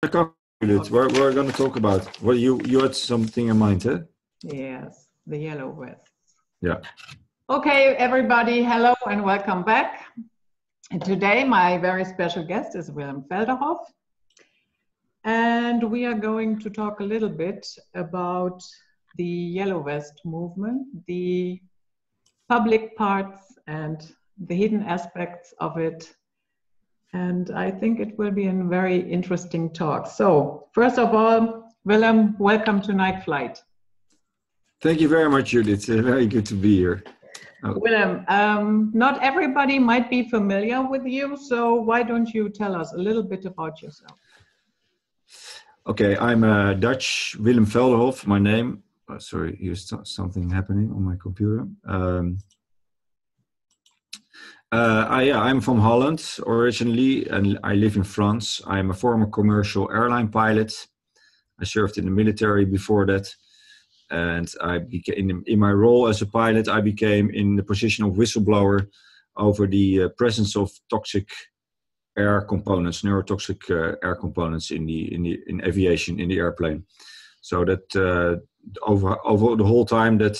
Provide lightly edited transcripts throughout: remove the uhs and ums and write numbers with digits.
We're going to talk about. Well, you had something in mind, huh? Yes, the yellow vests. Yeah. Okay, everybody, hello and welcome back. And today my very special guest is Willem Felderhof. And we are going to talk a little bit about the yellow vest movement, the public parts and the hidden aspects of it. And I think it will be a very interesting talk. So first of all, Willem, welcome to Night Flight. Thank you very much, Judith. It's very good to be here. Willem, not everybody might be familiar with you, so why don't you tell us a little bit about yourself? Okay, I'm Dutch, Willem Felderhof, my name. Sorry, here's something happening on my computer. I'm from Holland originally, and I live in France. I'm a former commercial airline pilot. I served in the military before that. And I became, in my role as a pilot, I became in the position of whistleblower over the presence of toxic air components, neurotoxic air components in aviation, in the airplane. So that over the whole time, that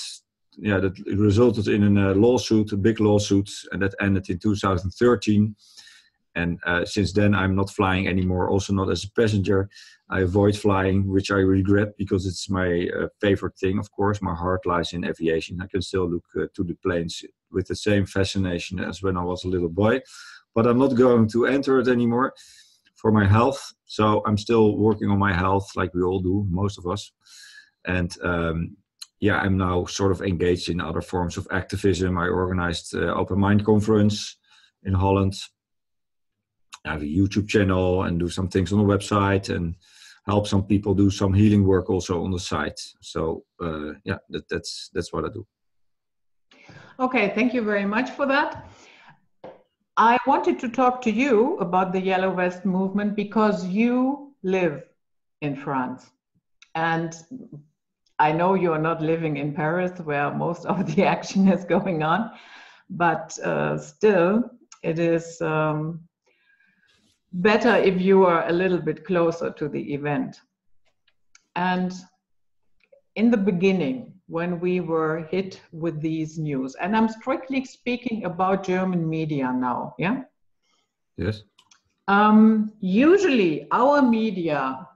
resulted in a lawsuit, a big lawsuit, and that ended in 2013. And since then, I'm not flying anymore, also not as a passenger. I avoid flying, which I regret because it's my favorite thing, of course. My heart lies in aviation. I can still look to the planes with the same fascination as when I was a little boy. But I'm not going to enter it anymore for my health. So I'm still working on my health like we all do, most of us. And I'm now sort of engaged in other forms of activism. I organized Open Mind Conference in Holland. I have a YouTube channel and do some things on the website and help some people do some healing work also on the site. So that's what I do. Okay, thank you very much for that. I wanted to talk to you about the Yellow Vest movement because you live in France. And I know you're not living in Paris where most of the action is going on, but still it is better if you are a little bit closer to the event. And in the beginning, when we were hit with these news, and I'm strictly speaking about German media now, yeah? Yes. Usually our media,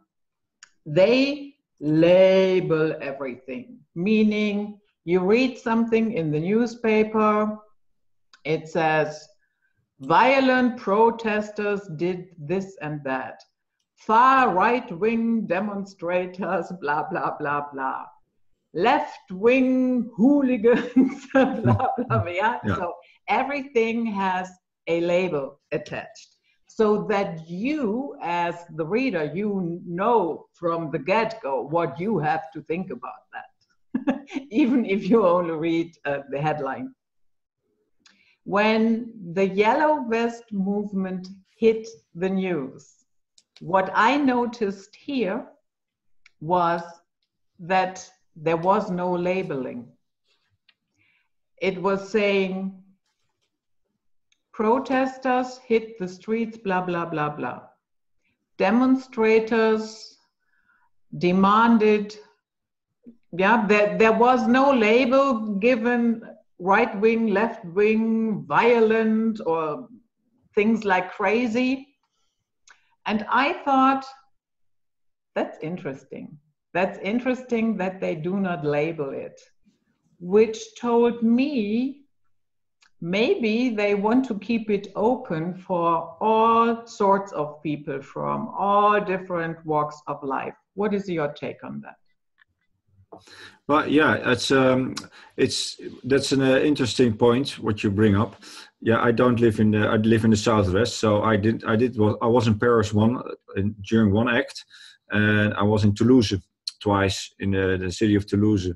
they label everything, meaning you read something in the newspaper, it says, violent protesters did this and that. Far right-wing demonstrators, blah, blah, blah, blah. Left-wing hooligans, blah, blah, blah. Yeah? So everything has a label attached. So that you, as the reader, you know from the get-go what you have to think about that, even if you only read the headline. When the Yellow Vest movement hit the news, what I noticed here was that there was no labeling. It was saying, protesters hit the streets, blah, blah, blah, blah. Demonstrators demanded, there was no label given, right wing, left wing, violent, or things like crazy. And I thought, that's interesting. That's interesting that they do not label it, which told me maybe they want to keep it open for all sorts of people from all different walks of life. What is your take on that? Well, yeah, that's an interesting point what you bring up. Yeah, I live in the southwest, so I was in Paris during one act, and I was in Toulouse twice in the city of Toulouse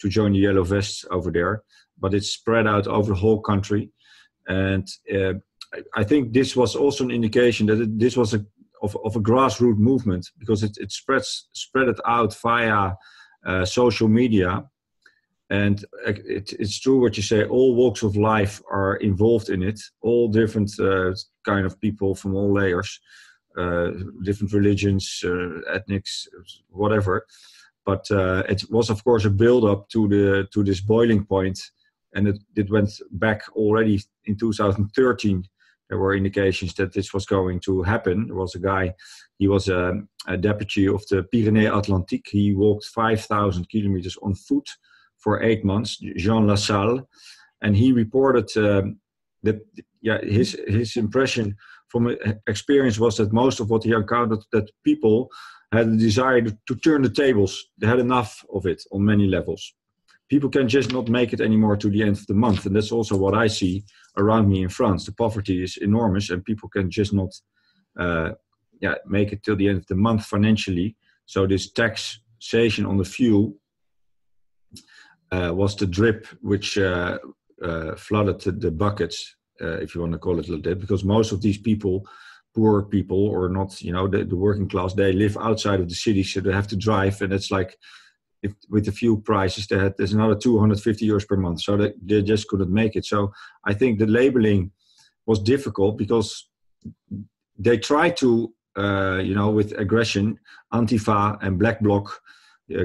to join the Yellow Vests over there. But it's spread out over the whole country, and I think this was also an indication that this was of a grassroots movement because it spread it out via social media. And it's true what you say, all walks of life are involved in it, all different kind of people from all layers. different religions, ethnics, whatever. But it was, of course, a build-up to this boiling point, and it went back already in 2013. There were indications that this was going to happen. There was a guy, he was a deputy of the Pyrénées-Atlantiques. He walked 5,000 kilometers on foot for 8 months, Jean Lassalle, and he reported that his impression from experience was that most of what he encountered, that people had a desire to turn the tables. They had enough of it on many levels. People can just not make it anymore to the end of the month. And that's also what I see around me in France. The poverty is enormous and people can just not make it till the end of the month financially. So this taxation on the fuel was the drip which flooded the buckets, if you want to call it like that, because most of these people, poor people or not, the working class, they live outside of the city, so they have to drive, and it's like, if with the fuel prices, there's another 250 euros per month, so they just couldn't make it. So I think the labeling was difficult because they tried to, with aggression, Antifa and Black Bloc,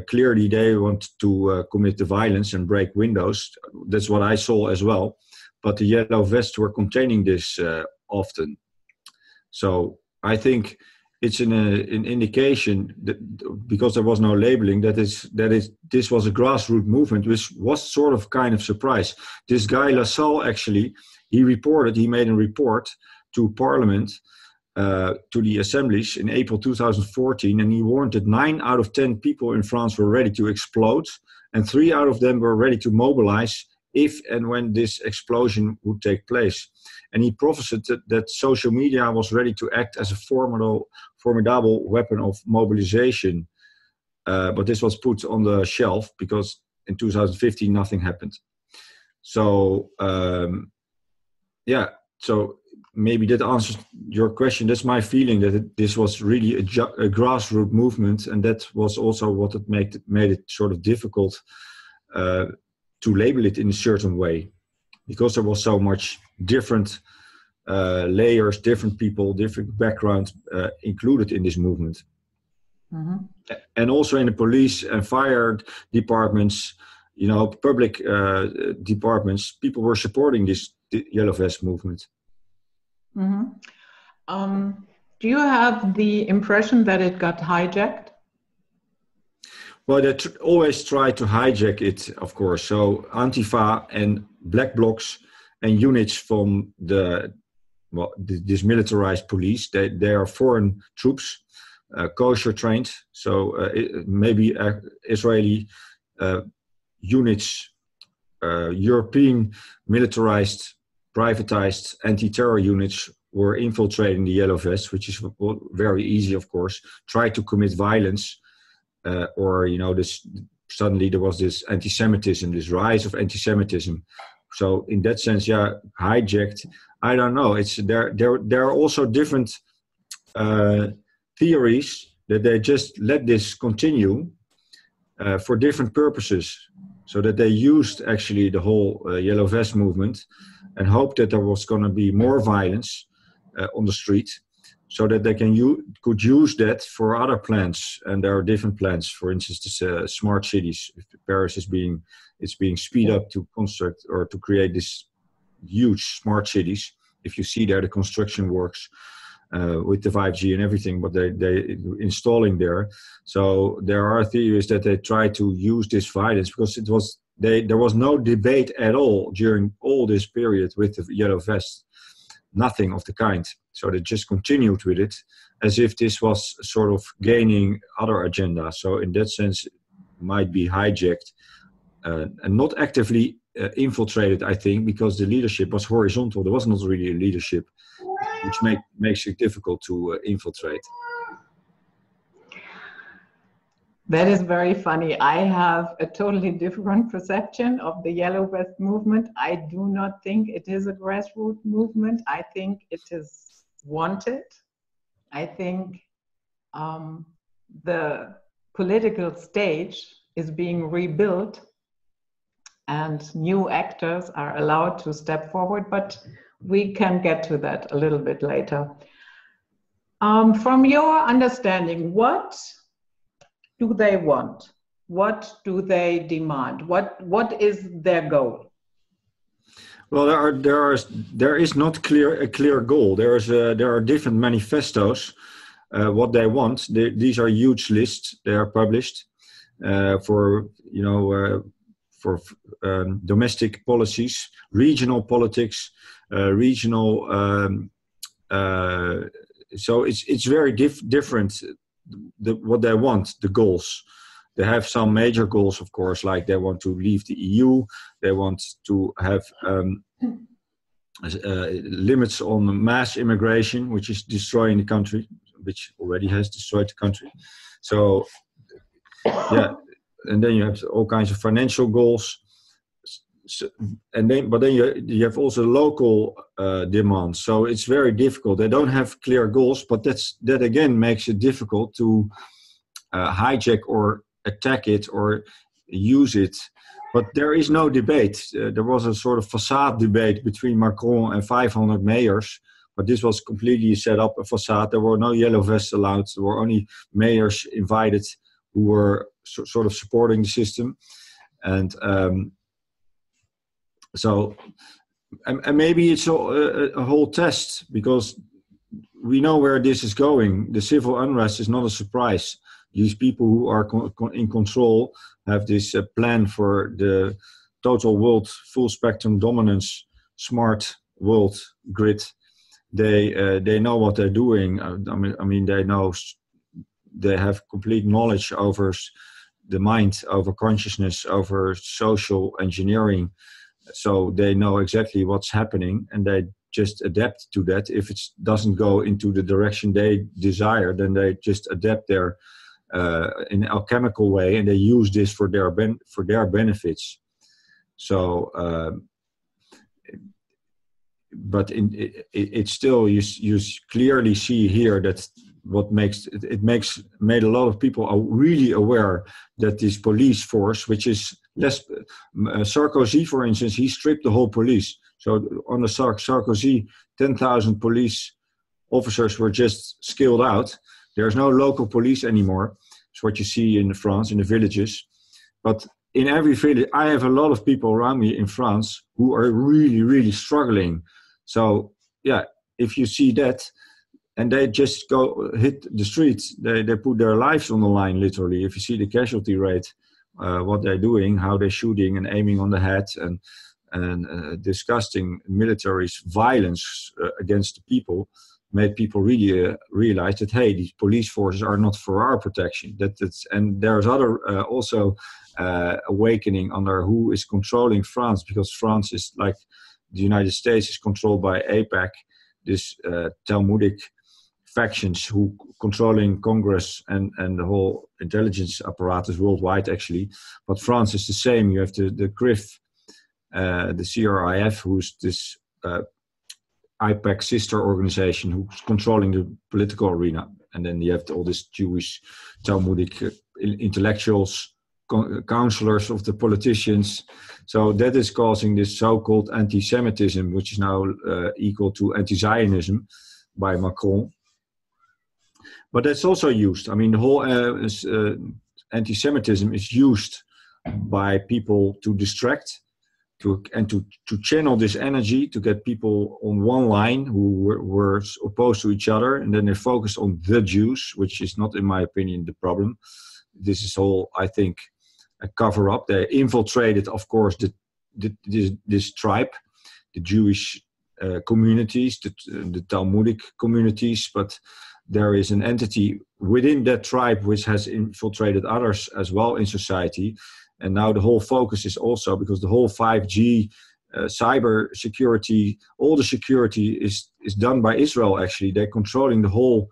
clearly they want to commit the violence and break windows. That's what I saw as well. But the yellow vests were containing this often. So I think it's an indication that, because there was no labeling, that this was a grassroots movement, which was sort of kind of surprise. This guy Lassalle, actually, he made a report to Parliament, to the assemblies in April 2014, and he warned that 9 out of 10 people in France were ready to explode, and 3 out of them were ready to mobilize if and when this explosion would take place. And he prophesied that social media was ready to act as a formidable weapon of mobilization. But this was put on the shelf because in 2015 nothing happened. So, so maybe that answers your question. That's my feeling, that this was really a grassroots movement, and that was also what it made it sort of difficult to label it in a certain way, because there was so much different layers, different people, different backgrounds included in this movement. Mm-hmm. And also in the police and fire departments, public departments, people were supporting this Yellow Vest movement. Mm-hmm. Do you have the impression that it got hijacked? Well, they always try to hijack it, of course. So Antifa and Black Blocs and units from this militarized police, they are foreign troops, kosher trained. So maybe Israeli units, European militarized, privatized anti-terror units were infiltrating the Yellow Vests, which is very easy, of course, try to commit violence. Suddenly there was this anti-Semitism, this rise of anti-Semitism. So in that sense, hijacked. I don't know. There are also different theories that they just let this continue for different purposes, so that they used actually the whole Yellow Vest movement and hoped that there was going to be more violence on the street, so that they could use that for other plans. And there are different plans. For instance, this smart cities. Paris is being speed up to construct or to create this huge smart cities. If you see there, the construction works with the 5G and everything, what they installing there. So there are theories that they try to use this violence, because there was no debate at all during all this period with the Yellow Vest. Nothing of the kind. So they just continued with it as if this was sort of gaining other agenda. So in that sense, it might be hijacked and not actively infiltrated, I think, because the leadership was horizontal. There was not really a leadership, which makes it difficult to infiltrate. That is very funny. I have a totally different perception of the Yellow Vest movement. I do not think it is a grassroots movement. I think it is wanted. I think the political stage is being rebuilt and new actors are allowed to step forward, but we can get to that a little bit later. From your understanding, what do they want? What do they demand? What is their goal? Well, there is not a clear goal. There are different manifestos. What they want. These are huge lists. They are published for domestic policies, regional politics, regional. So it's very different. What they want, the goals. They have some major goals, of course, like they want to leave the EU. They want to have limits on mass immigration, which is destroying the country, which already has destroyed the country. So, yeah, and then you have all kinds of financial goals. So, but then you have also local demands. So it's very difficult. They don't have clear goals, but that again makes it difficult to hijack or attack it or use it. But there is no debate. There was a sort of facade debate between Macron and 500 mayors, but this was completely set up a facade. There were no yellow vests allowed. There were only mayors invited who were sort of supporting the system. And so maybe it's a whole test, because we know where this is going. The civil unrest is not a surprise. These people who are in control have this plan for the total world, full spectrum dominance, smart world grid. They know what they're doing. I mean, they have complete knowledge over the mind, over consciousness, over social engineering. So they know exactly what's happening, and they just adapt to that. If it doesn't go into the direction they desire, then they just adapt their in an alchemical way, and they use this for their benefits. So, but it's still you clearly see here that what made a lot of people are really aware that this police force, which is less Sarkozy, for instance, he stripped the whole police. So under Sarkozy, 10,000 police officers were just skilled out. There's no local police anymore. It's what you see in France, in the villages. But in every village, I have a lot of people around me in France who are really, really struggling. So, yeah, if you see that, and they just go hit the streets, they put their lives on the line, literally. If you see the casualty rate, what they're doing, how they're shooting and aiming on the head, and disgusting military violence against the people, made people really realize that, hey, these police forces are not for our protection. And there's other also awakening under who is controlling France, because France is like the United States is controlled by AIPAC, this Talmudic factions who controlling Congress and the whole intelligence apparatus worldwide, actually. But France is the same. You have the CRIF, the CRIF, who's this AIPAC sister organization who's controlling the political arena. And then you have all these Jewish Talmudic intellectuals, counselors of the politicians. So that is causing this so-called anti-Semitism, which is now equal to anti-Zionism by Macron. But that's also used. I mean, the whole anti-Semitism is used by people to distract, to channel this energy, to get people on one line who were opposed to each other, and then they focused on the Jews, which is not, in my opinion, the problem. This is all, I think, a cover-up. They infiltrated, of course, this tribe, the Jewish communities, the Talmudic communities, but there is an entity within that tribe which has infiltrated others as well in society. And now the whole focus is also, because the whole 5G, cyber security, all the security is done by Israel, actually. They're controlling the whole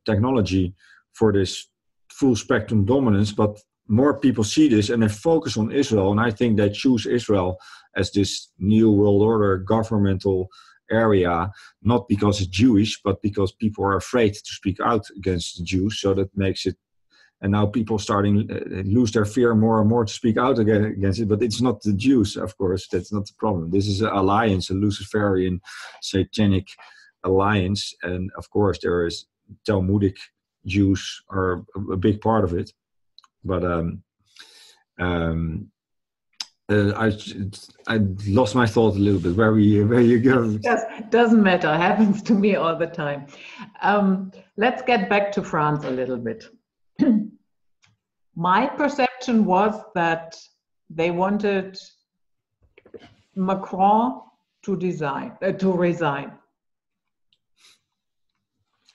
technology for this full spectrum dominance. But more people see this and they focus on Israel. And I think they choose Israel as this new world order governmental area, not because it's Jewish, but because people are afraid to speak out against the Jews. So that makes it, and now people starting lose their fear more and more to speak out against it. But it's not the Jews, of course. That's not the problem. This is an alliance, a Luciferian, satanic alliance, and of course there is Talmudic Jews are a big part of it. But I lost my thought a little bit. Where you go? Yes, doesn't matter. Happens to me all the time. Let's get back to France a little bit. My perception was that they wanted Macron to resign.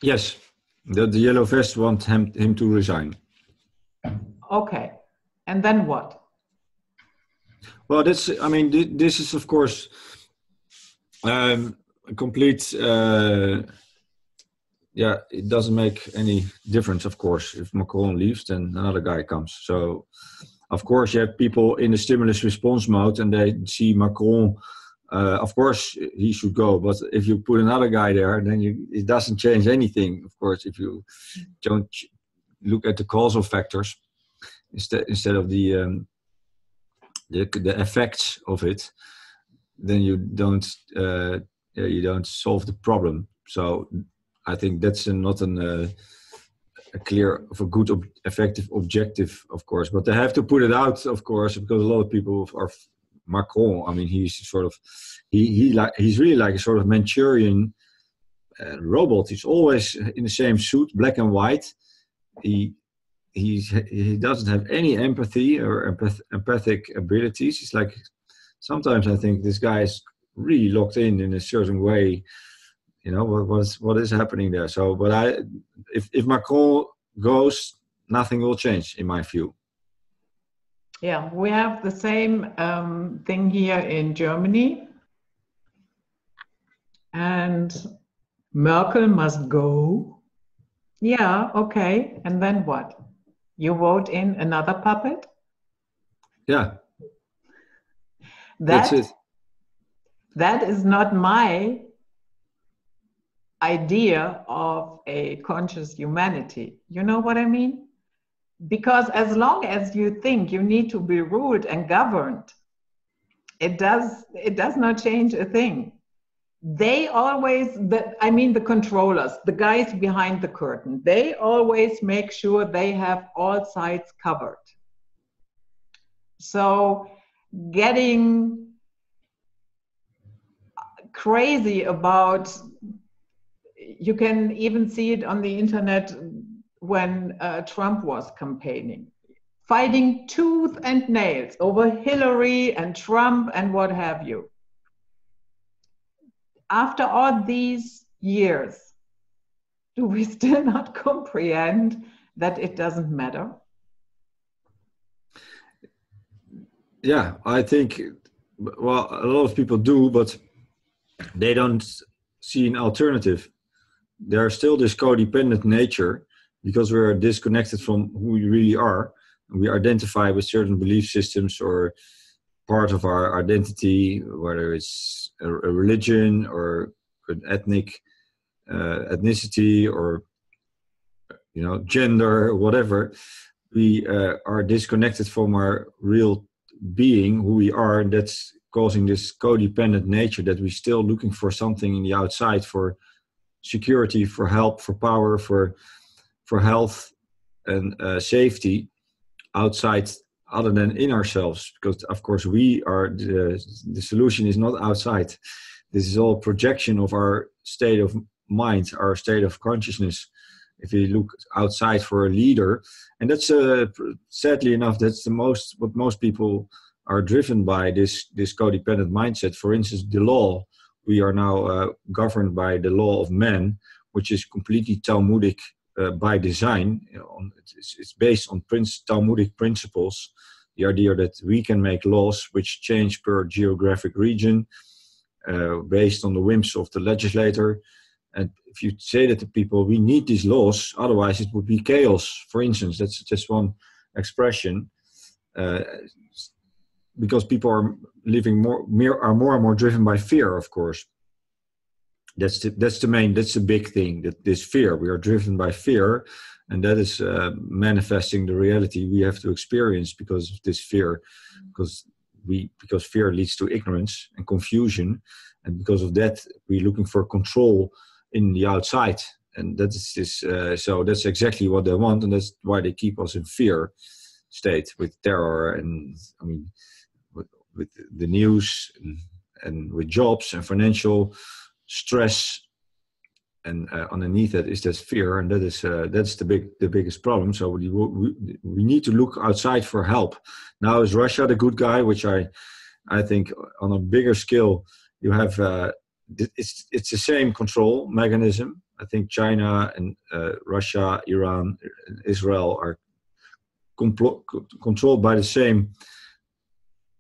Yes, the yellow vest want him to resign. Okay, and then what? Well, this is of course a complete. It doesn't make any difference, of course. If Macron leaves, then another guy comes. So, of course, you have people in the stimulus response mode, and they see Macron. Of course, he should go. But if you put another guy there, then it doesn't change anything. Of course, if you don't look at the causal factors instead of the effects of it, then you don't solve the problem. So I think that's not a clear of a good effective objective, of course. But they have to put it out, of course, because a lot of people are Macron. I mean, he's sort of he's really like a sort of Manchurian robot. He's always in the same suit, black and white. He doesn't have any empathy or empathic abilities. It's like sometimes I think this guy is really locked in a certain way. You know what is happening there. So, but if Macron goes, nothing will change in my view. Yeah, we have the same thing here in Germany, and Merkel must go. Yeah, okay, and then what? You vote in another puppet? Yeah. That's it. That is not my idea of a conscious humanity. You know what I mean? Because as long as you think you need to be ruled and governed, it does not change a thing. They always, the controllers, the guys behind the curtain, they always make sure they have all sides covered. So getting crazy about, you can even see it on the internet when Trump was campaigning, fighting tooth and nails over Hillary and Trump and what have you. After all these years, do we still not comprehend that it doesn't matter? Yeah, I think, well, a lot of people do, but they don't see an alternative. There's still this codependent nature because we're disconnected from who we really are. We identify with certain belief systems or part of our identity, whether it's a religion or an ethnicity or gender, whatever. We are disconnected from our real being, who we are, and that's causing this codependent nature that we're still looking for something in the outside, for security, for help, for power, for health and safety outside, other than in ourselves. Because of course we are the solution is not outside. This is all projection of our state of mind, our state of consciousness. If you look outside for a leader, and that's sadly enough, that's what most people are driven by, this codependent mindset. For instance, the law. We are now governed by the law of man, which is completely Talmudic by design. It's based on Talmudic principles. The idea that we can make laws which change per geographic region, based on the whims of the legislator. And if you say that to people, we need these laws, otherwise it would be chaos. For instance, that's just one expression. Because people are living more and more driven by fear, of course. That's the big thing, that this fear. We are driven by fear, and that is manifesting the reality we have to experience because of this fear. Because fear leads to ignorance and confusion, and because of that, we're looking for control in the outside. And that is this. So that's exactly what they want, and that's why they keep us in fear state with terror, and I mean, with the news, and with jobs and financial stress, and underneath that is that fear, and that's the biggest problem. So we need to look outside for help. Now is Russia the good guy? Which I think on a bigger scale you have. It's the same control mechanism. I think China and Russia, Iran, Israel are controlled by the same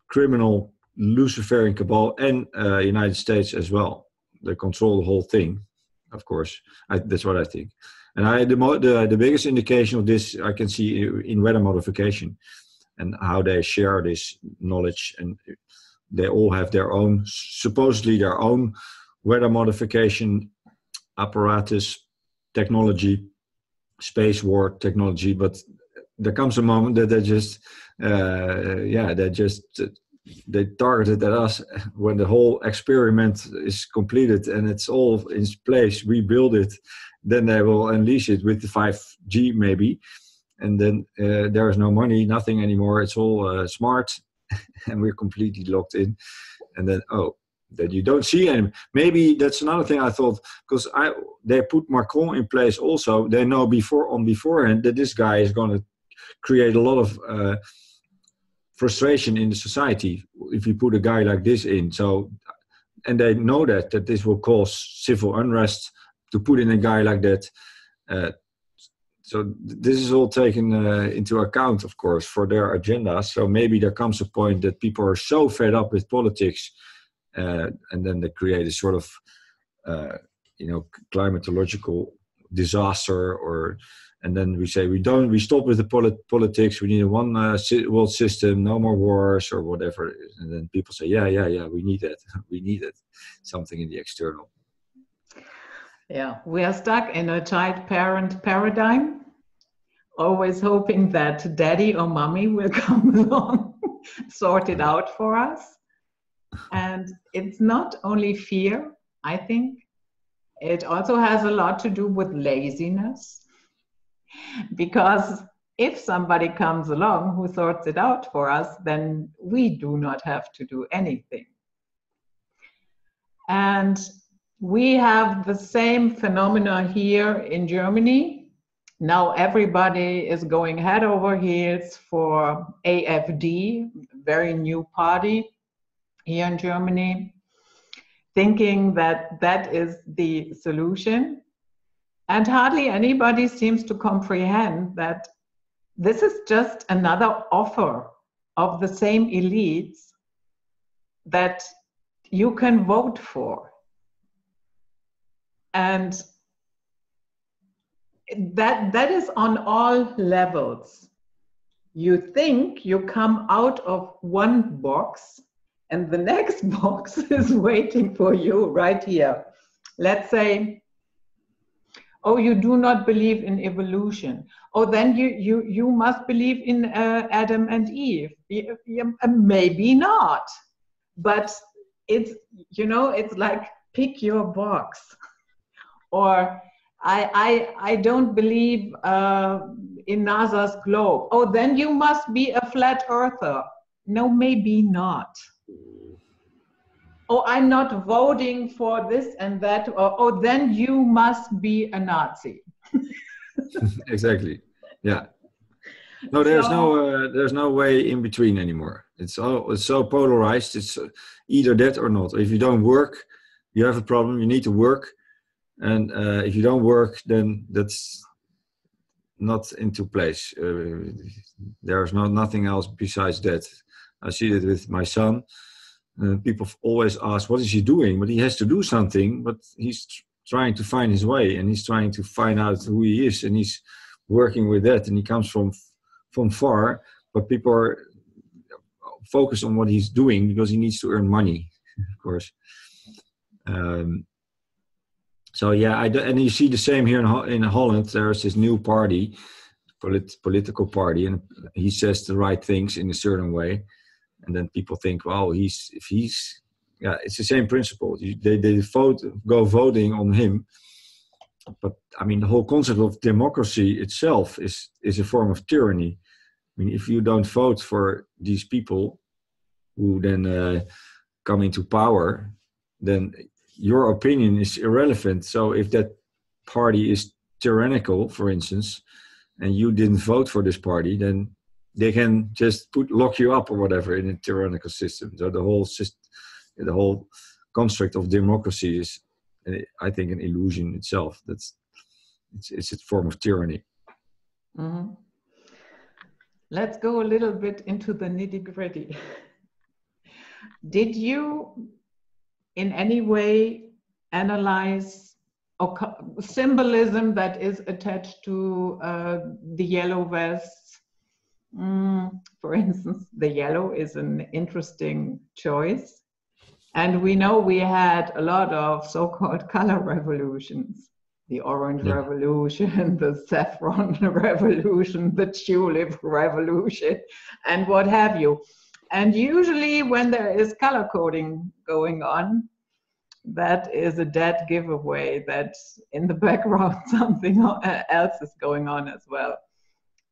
criminal Luciferian cabal, and United States as well. They control the whole thing, of course. That's what I think. And the biggest indication of this I can see in weather modification, and how they share this knowledge, and they all have their own, supposedly their own weather modification apparatus, technology, space war technology, but there comes a moment that they targeted at us when the whole experiment is completed and it's all in place, we build it, then they will unleash it with the 5G maybe, and then there is no money, nothing anymore, it's all smart, and we're completely locked in, and then that you don't see any. Maybe that's another thing I thought, because they put Macron in place also. They know beforehand that this guy is going to create a lot of frustration in the society if you put a guy like this in. So, and they know that this will cause civil unrest to put in a guy like that. So this is all taken into account, of course, for their agenda. So maybe there comes a point that people are so fed up with politics. And then they create a sort of, climatological disaster, and then we say we stop with the politics. We need a one world system, no more wars or whatever. And then people say, yeah, we need that. We need it. Something in the external. Yeah, we are stuck in a child-parent paradigm, always hoping that daddy or mommy will come along, sort it out for us. And it's not only fear, I think. It also has a lot to do with laziness. Because if somebody comes along who sorts it out for us, then we do not have to do anything. And we have the same phenomena here in Germany. Now everybody is going head over heels for AfD, very new party here in Germany, thinking that that is the solution. And hardly anybody seems to comprehend that this is just another offer of the same elites that you can vote for. And that is on all levels. You think you come out of one box, and the next box is waiting for you right here. Let's say, oh, you do not believe in evolution. Oh, then you must believe in Adam and Eve. Maybe not, but it's like pick your box. Or I don't believe in NASA's globe. Oh, then you must be a flat earther. No, maybe not. Oh, I'm not voting for this and that. Or then you must be a Nazi. Exactly. Yeah. No, there's no way in between anymore. It's so polarized. It's either that or not. If you don't work, you have a problem. You need to work, and if you don't work, then that's not into place. There's nothing else besides that. I see it with my son. People always ask, what is he doing? But he has to do something, but he's trying to find his way, and he's trying to find out who he is, and he's working with that, and he comes from far, but people are focused on what he's doing because he needs to earn money, of course. So yeah, and you see the same here in Holland. There's this new party, political party, and he says the right things in a certain way. And then people think, well, it's the same principle. They go voting on him, but I mean, the whole concept of democracy itself is a form of tyranny. I mean, if you don't vote for these people who then come into power, then your opinion is irrelevant. So if that party is tyrannical, for instance, and you didn't vote for this party, then they can just lock you up or whatever in a tyrannical system. So the whole construct of democracy is, I think, an illusion itself. It's a form of tyranny. Mm-hmm. Let's go a little bit into the nitty-gritty. Did you in any way analyze symbolism that is attached to the yellow vests? For instance, the yellow is an interesting choice. And we know we had a lot of so-called color revolutions. The Orange Revolution, the Saffron Revolution, the Tulip Revolution, and what have you. And usually when there is color coding going on, that is a dead giveaway that in the background something else is going on as well.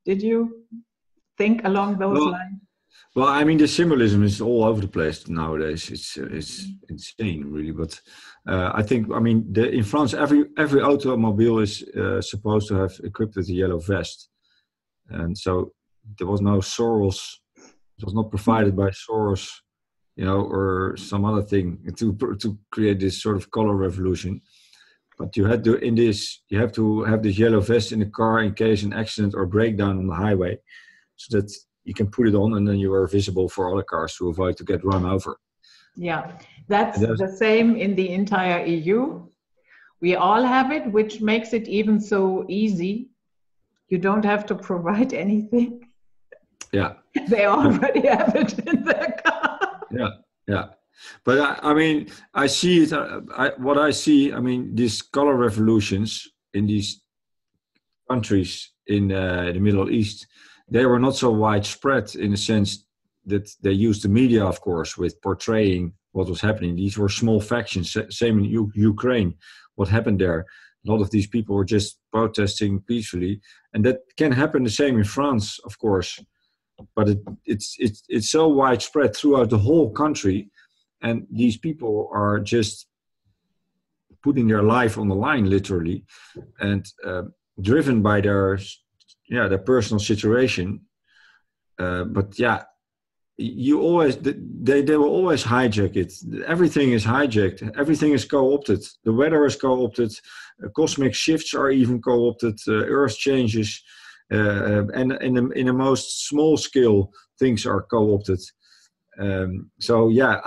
Did you think along those lines? Well, I mean, the symbolism is all over the place nowadays. It's insane, really. But I think, I mean, in France, every automobile is supposed to have equipped with a yellow vest, and so there was no Soros. It was not provided by Soros, or some other thing to create this sort of color revolution. But you have to have this yellow vest in the car in case an accident or breakdown on the highway, so that you can put it on and then you are visible for other cars to avoid to get run over. Yeah, that's the same in the entire EU. We all have it, which makes it even so easy. You don't have to provide anything. Yeah. They already have it in their car. Yeah. But I mean, I see it, I mean, these color revolutions in these countries in the Middle East, they were not so widespread in the sense that they used the media, of course, with portraying what was happening. These were small factions, same in Ukraine. What happened there? A lot of these people were just protesting peacefully. And that can happen the same in France, of course. But it's so widespread throughout the whole country. And these people are just putting their life on the line, literally, and driven by their personal situation. But yeah, they will always hijack it. Everything is hijacked. Everything is co-opted. The weather is co-opted. Cosmic shifts are even co-opted. Earth changes, and in the most small scale, things are co-opted. So yeah,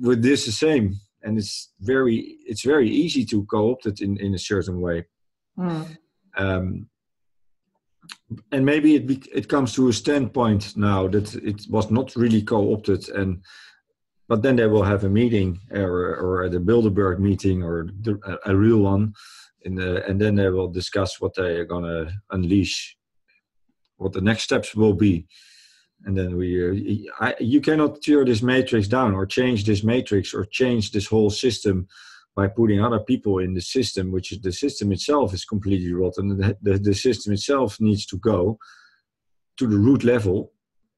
with this the same, and it's very easy to co-opt it in a certain way. And maybe it comes to a standpoint now that it was not really co-opted, but then they will have a meeting or at the Bilderberg meeting or a real one, and then they will discuss what they are going to unleash, what the next steps will be. And then you cannot tear this matrix down or change this matrix or change this whole system by putting other people in the system, which is the system itself is completely rotten. The system itself needs to go to the root level.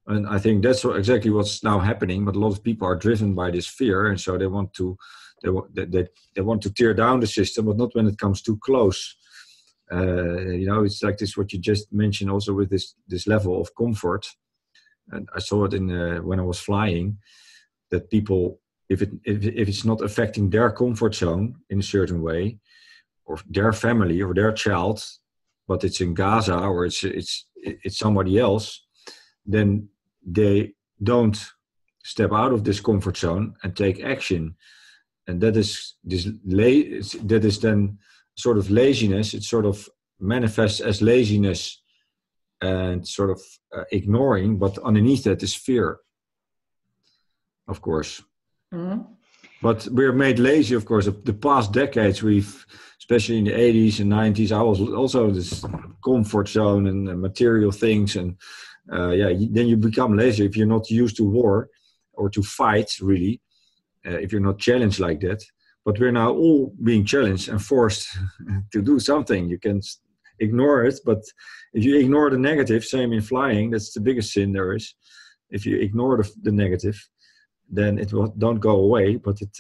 And I think that's exactly what's now happening. But a lot of people are driven by this fear. And so they want to tear down the system, but not when it comes too close. It's like this, what you just mentioned also with this level of comfort. And I saw it when I was flying, that people, if it's not affecting their comfort zone in a certain way, or their family or their child, but it's in Gaza or it's somebody else, then they don't step out of this comfort zone and take action. And that is then sort of laziness. It sort of manifests as laziness and sort of ignoring, but underneath that is fear, of course. Mm-hmm. But we're made lazy, of course. The past decades, especially in the 80s and 90s, I was also this comfort zone and material things. And then you become lazy if you're not used to war or to fight, really, if you're not challenged like that. but we're now all being challenged and forced to do something. You can ignore it, but if you ignore the negative, same in flying, that's the biggest sin there is. If you ignore the negative, then it will don't go away, but it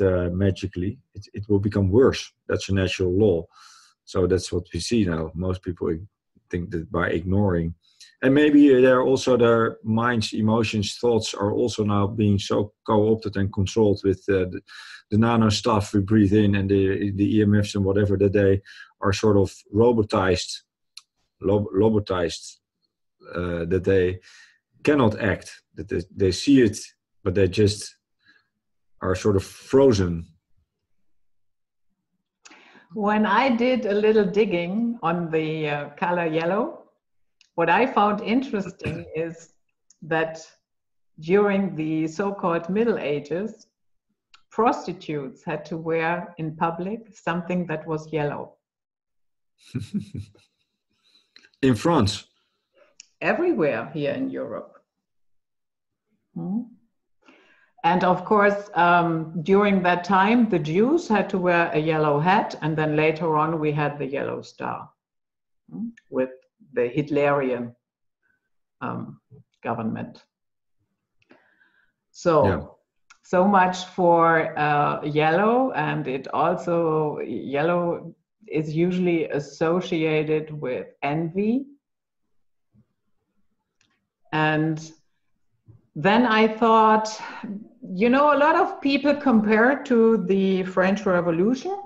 magically, it will become worse. That's a natural law. So that's what we see now. Most people think that by ignoring, and maybe their minds, emotions, thoughts are also now being so co-opted and controlled with the nano stuff we breathe in and the EMFs and whatever, that they are sort of robotized, that they cannot act, that they see it, but they just are sort of frozen. When I did a little digging on the color yellow, what I found interesting is that during the so-called Middle Ages, prostitutes had to wear in public something that was yellow. In France? Everywhere here in Europe. And of course, during that time, the Jews had to wear a yellow hat, and then later on we had the yellow star with the Hitlerian government. So much for yellow, and yellow is usually associated with envy. And then I thought, a lot of people compare to the French Revolution.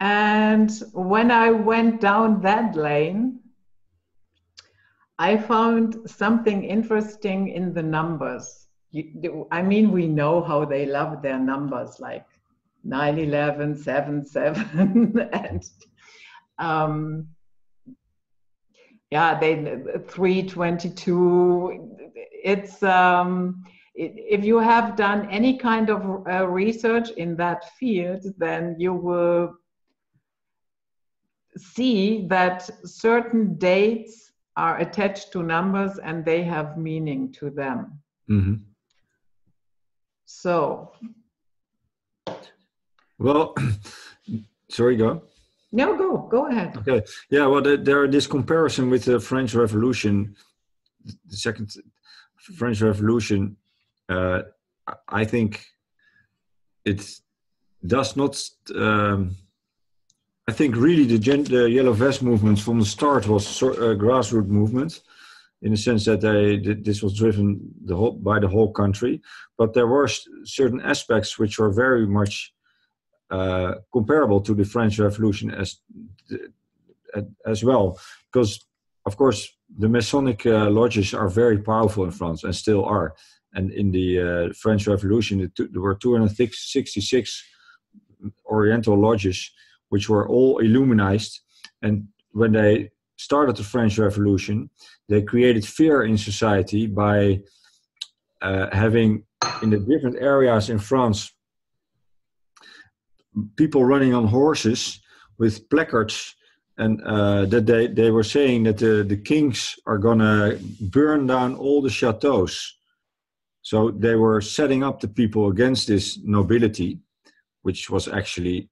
And when I went down that lane, I found something interesting in the numbers. We know how they love their numbers, like 9/11, 7/7, and they 3/22. It's if you have done any kind of research in that field, then you will see that certain dates are attached to numbers and they have meaning to them. Mm-hmm. So. Well, sorry, go. No, go ahead. Okay. Yeah, well, there this comparison with the French Revolution, the second French Revolution, I think it does not. I think really the Yellow Vest movement from the start was a grassroots movement, in the sense that this was driven by the whole country, but there were certain aspects which were very much comparable to the French Revolution as well, because of course the Masonic lodges are very powerful in France and still are. And in the French Revolution, there were 266 Oriental lodges, which were all illuminized. And when they started the French Revolution, they created fear in society by having in the different areas in France people running on horses with placards, and that they were saying that the kings are gonna burn down all the chateaus. So they were setting up the people against this nobility, which was actually,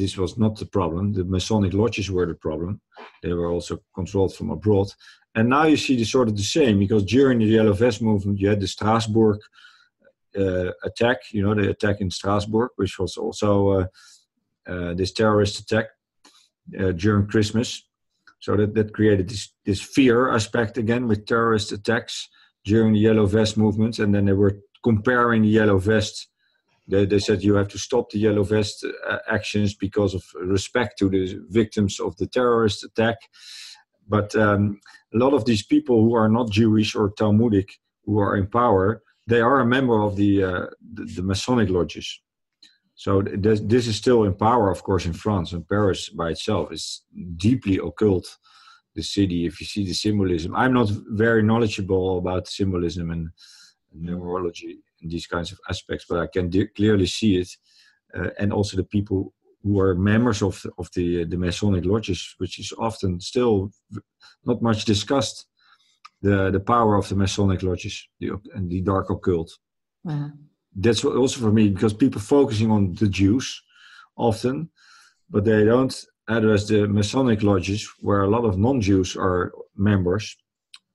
this was not the problem. The Masonic lodges were the problem. They were also controlled from abroad. And now you see the sort of the same, because during the Yellow Vest movement, you had the Strasbourg attack, the attack in Strasbourg, which was also this terrorist attack during Christmas. So that created this fear aspect again with terrorist attacks during the Yellow Vest movement. And then they were comparing the Yellow Vest. They said you have to stop the Yellow Vest actions because of respect to the victims of the terrorist attack. But a lot of these people who are not Jewish or Talmudic, who are in power, they are a member of the Masonic lodges. So this is still in power, of course, in France. And Paris by itself is deeply occult, the city. If you see the symbolism, I'm not very knowledgeable about symbolism and numerology and these kinds of aspects, but I can clearly see it. And also the people who are members of the Masonic lodges, which is often still not much discussed. The power of the Masonic lodges and the dark occult. Mm-hmm. that's also for me, because people focusing on the Jews often, but they don't address the Masonic lodges where a lot of non-Jews are members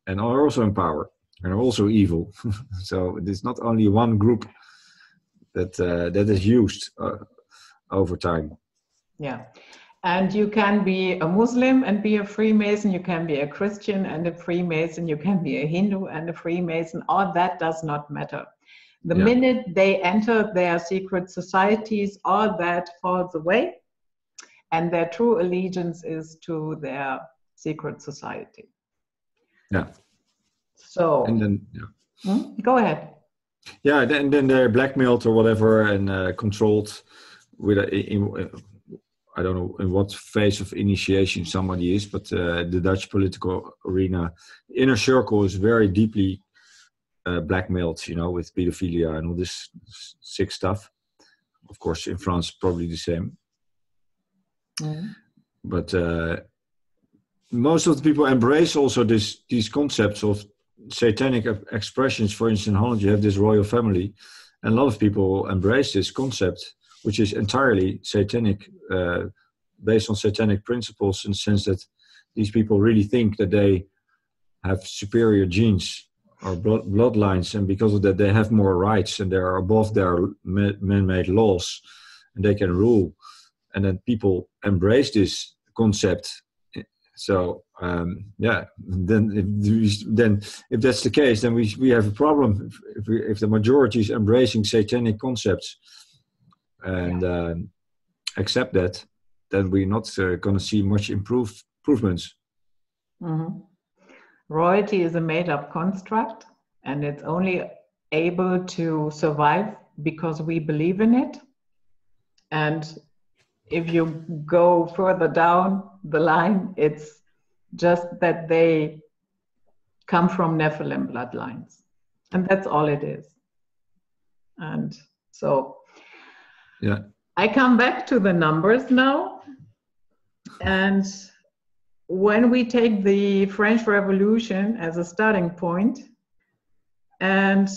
and are also in power and are also evil. So it's not only one group that is used over time. Yeah. And you can be a Muslim and be a Freemason. You can be a Christian and a Freemason. You can be a Hindu and a Freemason. All that does not matter. The minute they enter their secret societies, all that falls away. And their true allegiance is to their secret society. Yeah. So, and then go ahead. Yeah, then they're blackmailed or whatever and controlled with I don't know in what phase of initiation somebody is, but the Dutch political arena inner circle is very deeply blackmailed, with pedophilia and all this sick stuff. Of course, in France, probably the same. But most of the people embrace also these concepts of satanic expressions. For instance, in Holland, you have this royal family, and a lot of people embrace this concept, which is entirely satanic, based on satanic principles, in the sense that these people really think that they have superior genes or bloodlines, and because of that, they have more rights and they are above their man-made laws, and they can rule. And then people embrace this concept. So then if that's the case, then we have a problem. If the majority is embracing satanic concepts and accept that, then we're not going to see much improvements. Mm-hmm. Royalty is a made-up construct, and it's only able to survive because we believe in it. And if you go further down the line, it's just that they come from Nephilim bloodlines. And that's all it is. And so I come back to the numbers now. And when we take the French Revolution as a starting point, and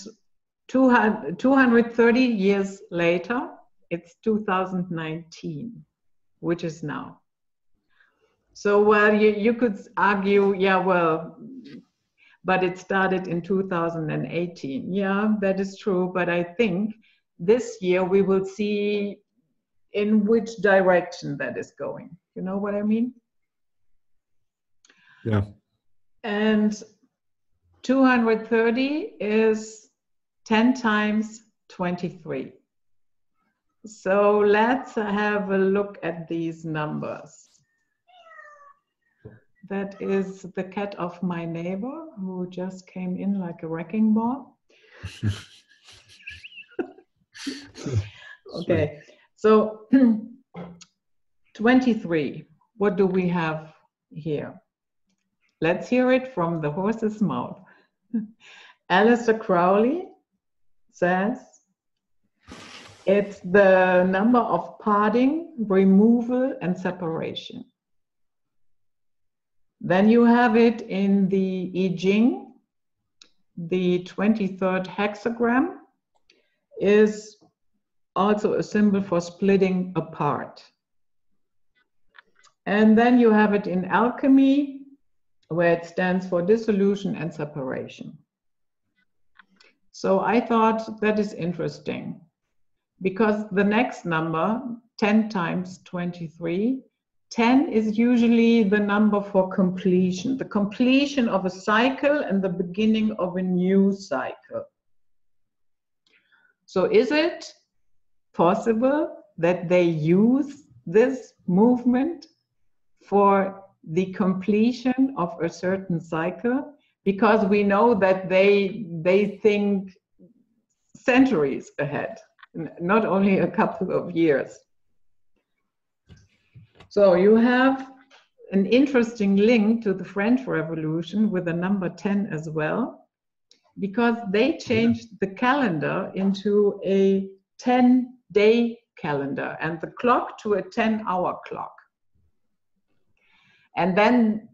230 years later, it's 2019, which is now. So you could argue, but it started in 2018. Yeah, that is true. But I think this year we will see in which direction that is going. You know what I mean? Yeah. And 230 is 10 times 23. So let's have a look at these numbers. That is the cat of my neighbor who just came in like a wrecking ball. Okay, so 23, what do we have here? Let's hear it from the horse's mouth. Aleister Crowley says, it's the number of parting, removal, and separation. Then you have it in the I Ching. The 23rd hexagram is also a symbol for splitting apart. And then you have it in alchemy, where it stands for dissolution and separation. So I thought that is interesting, because the next number, 10 times 23, 10 is usually the number for completion, the completion of a cycle and the beginning of a new cycle. So is it possible that they use this movement for the completion of a certain cycle? Because we know that they think centuries ahead, not only a couple of years. So you have an interesting link to the French Revolution with the number 10 as well, because they changed the calendar into a 10-day calendar and the clock to a 10-hour clock. And then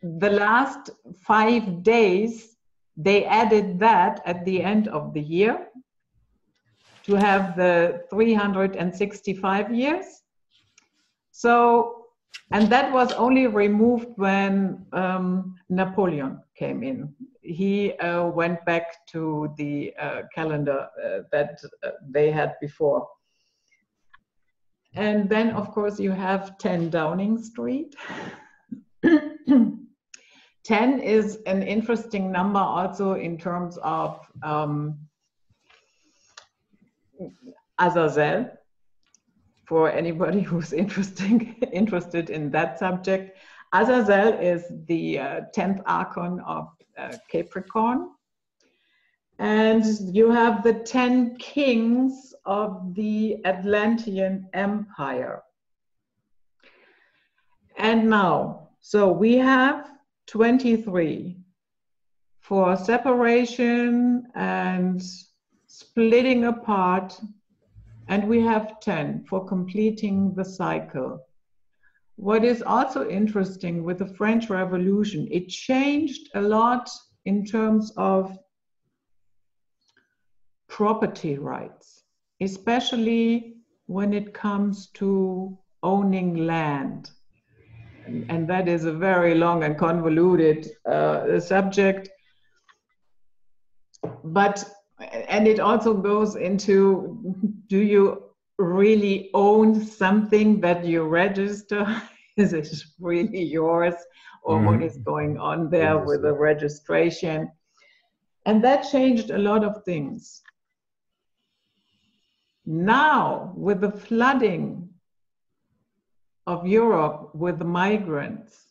the last 5 days, they added that at the end of the year. to have the 365 years. So, and that was only removed when Napoleon came in. He went back to the calendar that they had before. And then, of course, you have 10 Downing Street. 10 is an interesting number also in terms of Azazel, for anybody who's interested in that subject. Azazel is the 10th archon of Capricorn. And you have the 10 kings of the Atlantean Empire. And now, so we have 23 for separation and splitting apart, and we have 10 for completing the cycle. What is also interesting with the French Revolution, it changed a lot in terms of property rights, especially when it comes to owning land. And that is a very long and convoluted subject. But, and it also goes into, do you really own something that you register? Is it really yours? Or what is going on there with the registration? And that changed a lot of things. Now, with the flooding of Europe with the migrants,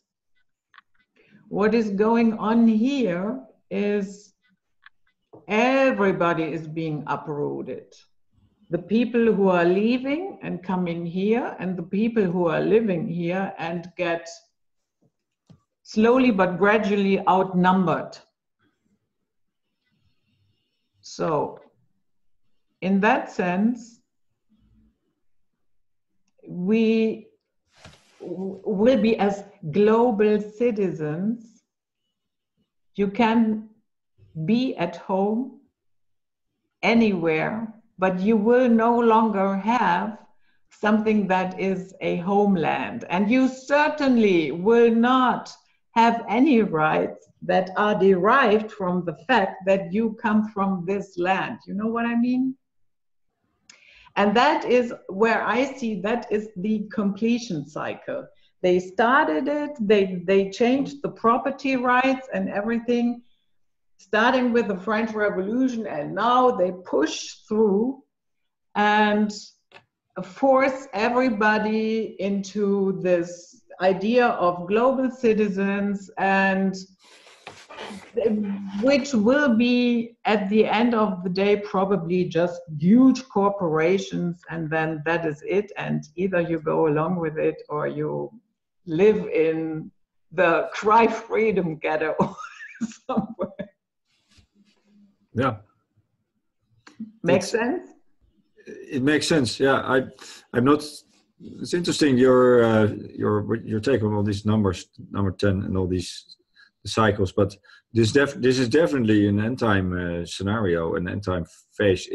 what is going on here is everybody is being uprooted. The people who are leaving and coming here, and the people who are living here and get slowly but gradually outnumbered. So, in that sense, we will be as global citizens. You can be at home anywhere, but you will no longer have something that is a homeland. And you certainly will not have any rights that are derived from the fact that you come from this land. You know what I mean? And that is where I see that is the completion cycle. They started it, they changed the property rights and everything, starting with the French Revolution, and now they push through and force everybody into this idea of global citizens, and which will be at the end of the day probably just huge corporations, and then that is it, and either you go along with it or you live in the cry freedom ghetto somewhere. Yeah. Makes sense? It makes sense. Yeah, I'm not. It's interesting your take on all these numbers, number 10, and all these cycles. But this is definitely an end time scenario, an end time phase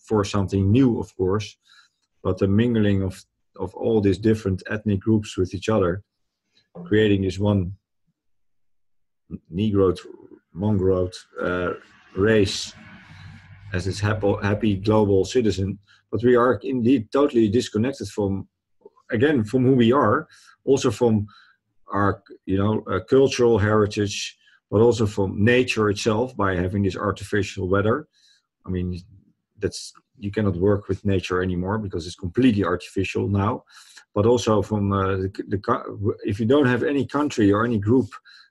for something new, of course. But the mingling of all these different ethnic groups with each other, creating this one Negroid, Mongroid race as its happy global citizen. But we are indeed totally disconnected from who we are, also from our cultural heritage, but also from nature itself by having this artificial weather. I mean, you cannot work with nature anymore because it's completely artificial now. But also from if you don't have any country or any group,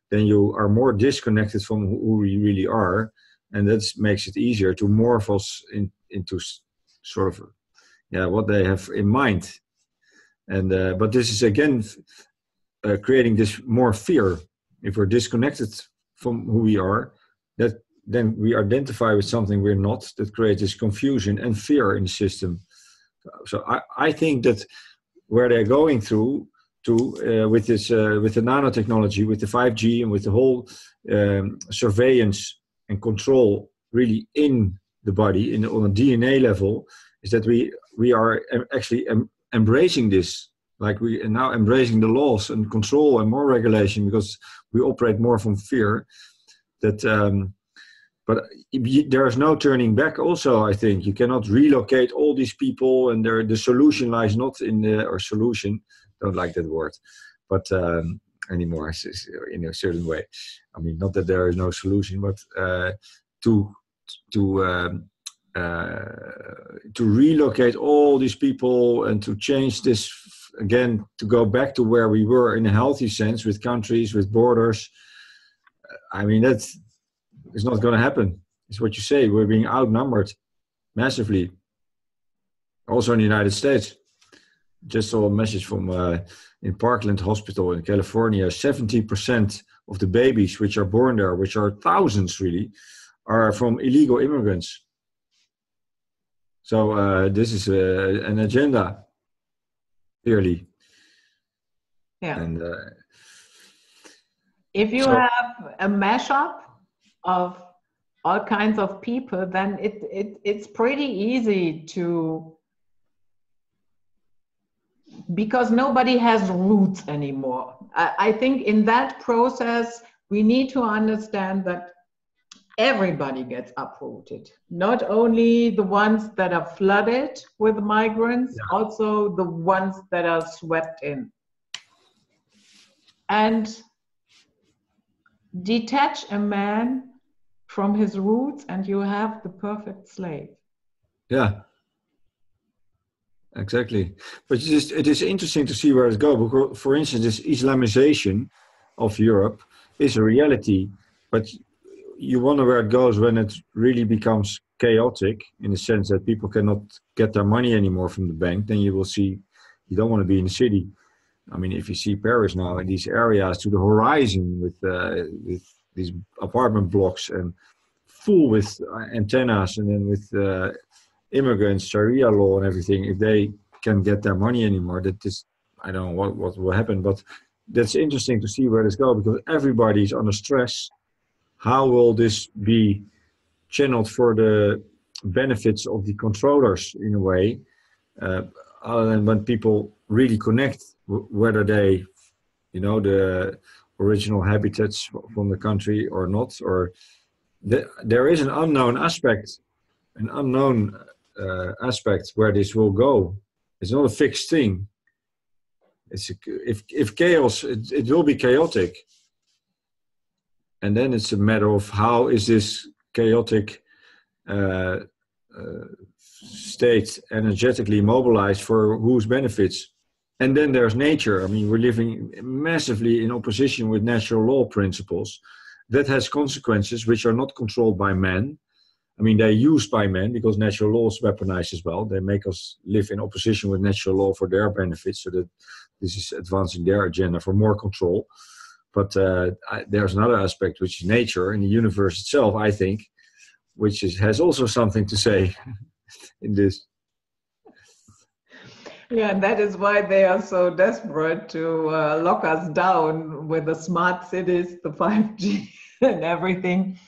then you are more disconnected from who we really are, and that makes it easier to morph us into sort of what they have in mind. And but this is again creating this more fear. If we're disconnected from who we are, that then we identify with something we're not, that creates this confusion and fear in the system. So I think that where they're going through to with this with the nanotechnology, with the 5G, and with the whole surveillance and control really in the body on a DNA level, is that we are actually embracing this. Like we are now embracing the laws and control and more regulation because we operate more from fear. That, but there is no turning back. Also, I think you cannot relocate all these people, and the solution lies not in or solution. Don't like that word, but anymore in a certain way. I mean, not that there is no solution, but to relocate all these people and to change this again, to go back to where we were in a healthy sense with countries, with borders. I mean, that is not going to happen. It's what you say. We're being outnumbered massively. Also in the United States. Just saw a message from in Parkland Hospital in California, 70% of the babies which are born there, which are thousands really, are from illegal immigrants. So this is an agenda, clearly. Yeah. And if you have a mashup of all kinds of people, then it's pretty easy to, because nobody has roots anymore. I think in that process, we need to understand that everybody gets uprooted. Not only the ones that are flooded with migrants, also the ones that are swept in. And detach a man from his roots and you have the perfect slave. Yeah. Exactly. But it is interesting to see where it goes. Because, for instance, this Islamization of Europe is a reality, but you wonder where it goes when it really becomes chaotic, in the sense that people cannot get their money anymore from the bank. Then you will see, you don't want to be in the city. I mean, if you see Paris now in these areas to the horizon with these apartment blocks and full with antennas, and then with immigrants, Sharia law and everything, if they can get their money anymore, that is, I don't know what will happen, but that's interesting to see where this goes, because everybody's under stress. How will this be channeled for the benefits of the controllers in a way, other than when people really connect, whether they, the original habitats from the country or not, or there is an unknown aspect, aspect where this will go. It's not a fixed thing. It's if chaos, it will be chaotic, and then it's a matter of how is this chaotic state energetically mobilized for whose benefits. And then there's nature. I mean, we're living massively in opposition with natural law principles. That has consequences which are not controlled by man. I mean, they're used by men because natural law is weaponized as well. They make us live in opposition with natural law for their benefits, so that this is advancing their agenda for more control. But there's another aspect, which is nature and the universe itself, I think, which has also something to say in this. Yeah, and that is why they are so desperate to lock us down with the smart cities, the 5G and everything.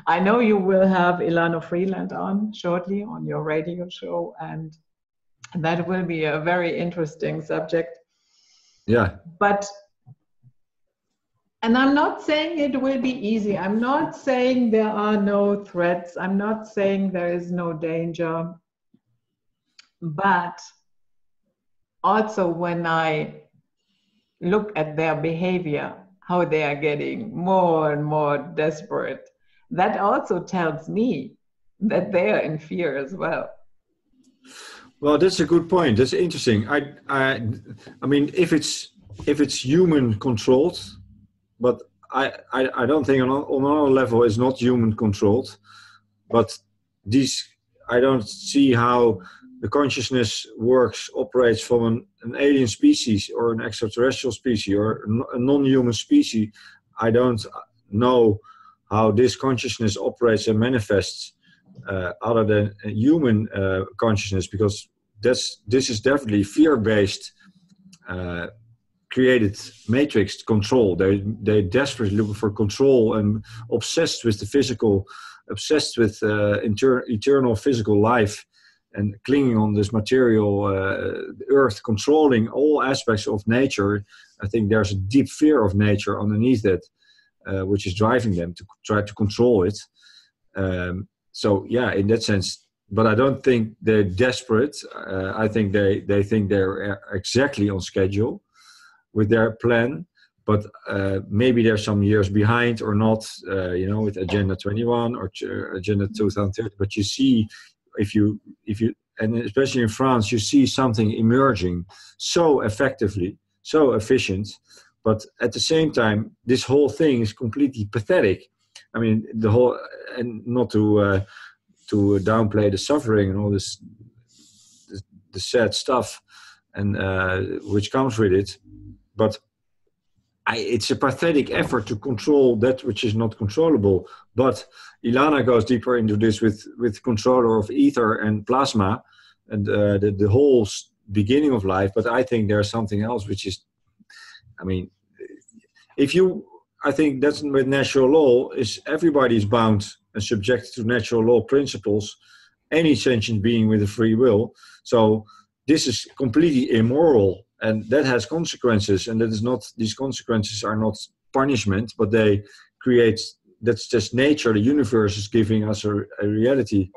I know you will have Ilana Freeland on shortly on your radio show, and that will be a very interesting subject. Yeah. And I'm not saying it will be easy. I'm not saying there are no threats. I'm not saying there is no danger. But also when I look at their behavior, how they are getting more and more desperate, that also tells me that they are in fear as well. Well, that's a good point. That's interesting. I mean, if it's human controlled, but I don't think on another level it's not human controlled. But I don't see how the consciousness operates from an alien species or an extraterrestrial species or a non-human species. I don't know how this consciousness operates and manifests other than human consciousness, because this is definitely fear-based created matrix control. They desperately looking for control and obsessed with the physical, obsessed with eternal physical life, and clinging on this material earth, controlling all aspects of nature. I think there's a deep fear of nature underneath that, which is driving them to try to control it. So yeah, in that sense, but I don't think they're desperate. I think they think they're exactly on schedule with their plan, but maybe they're some years behind or not, with Agenda 21 or Agenda 2030. But you see, if you, and especially in France, you see something emerging so effectively, so efficient, but at the same time, this whole thing is completely pathetic. I mean, the whole, and not to downplay the suffering and all this, the sad stuff, and which comes with it, but it's a pathetic effort to control that which is not controllable. But Ilana goes deeper into this with controller of ether and plasma and the whole beginning of life. But I think there's something else, which is, I mean, I think that's with natural law, is everybody's bound and subjected to natural law principles, any sentient being with a free will. So this is completely immoral, and that has consequences, and that is not, these consequences are not punishment, but they create, that's just nature. The universe is giving us a reality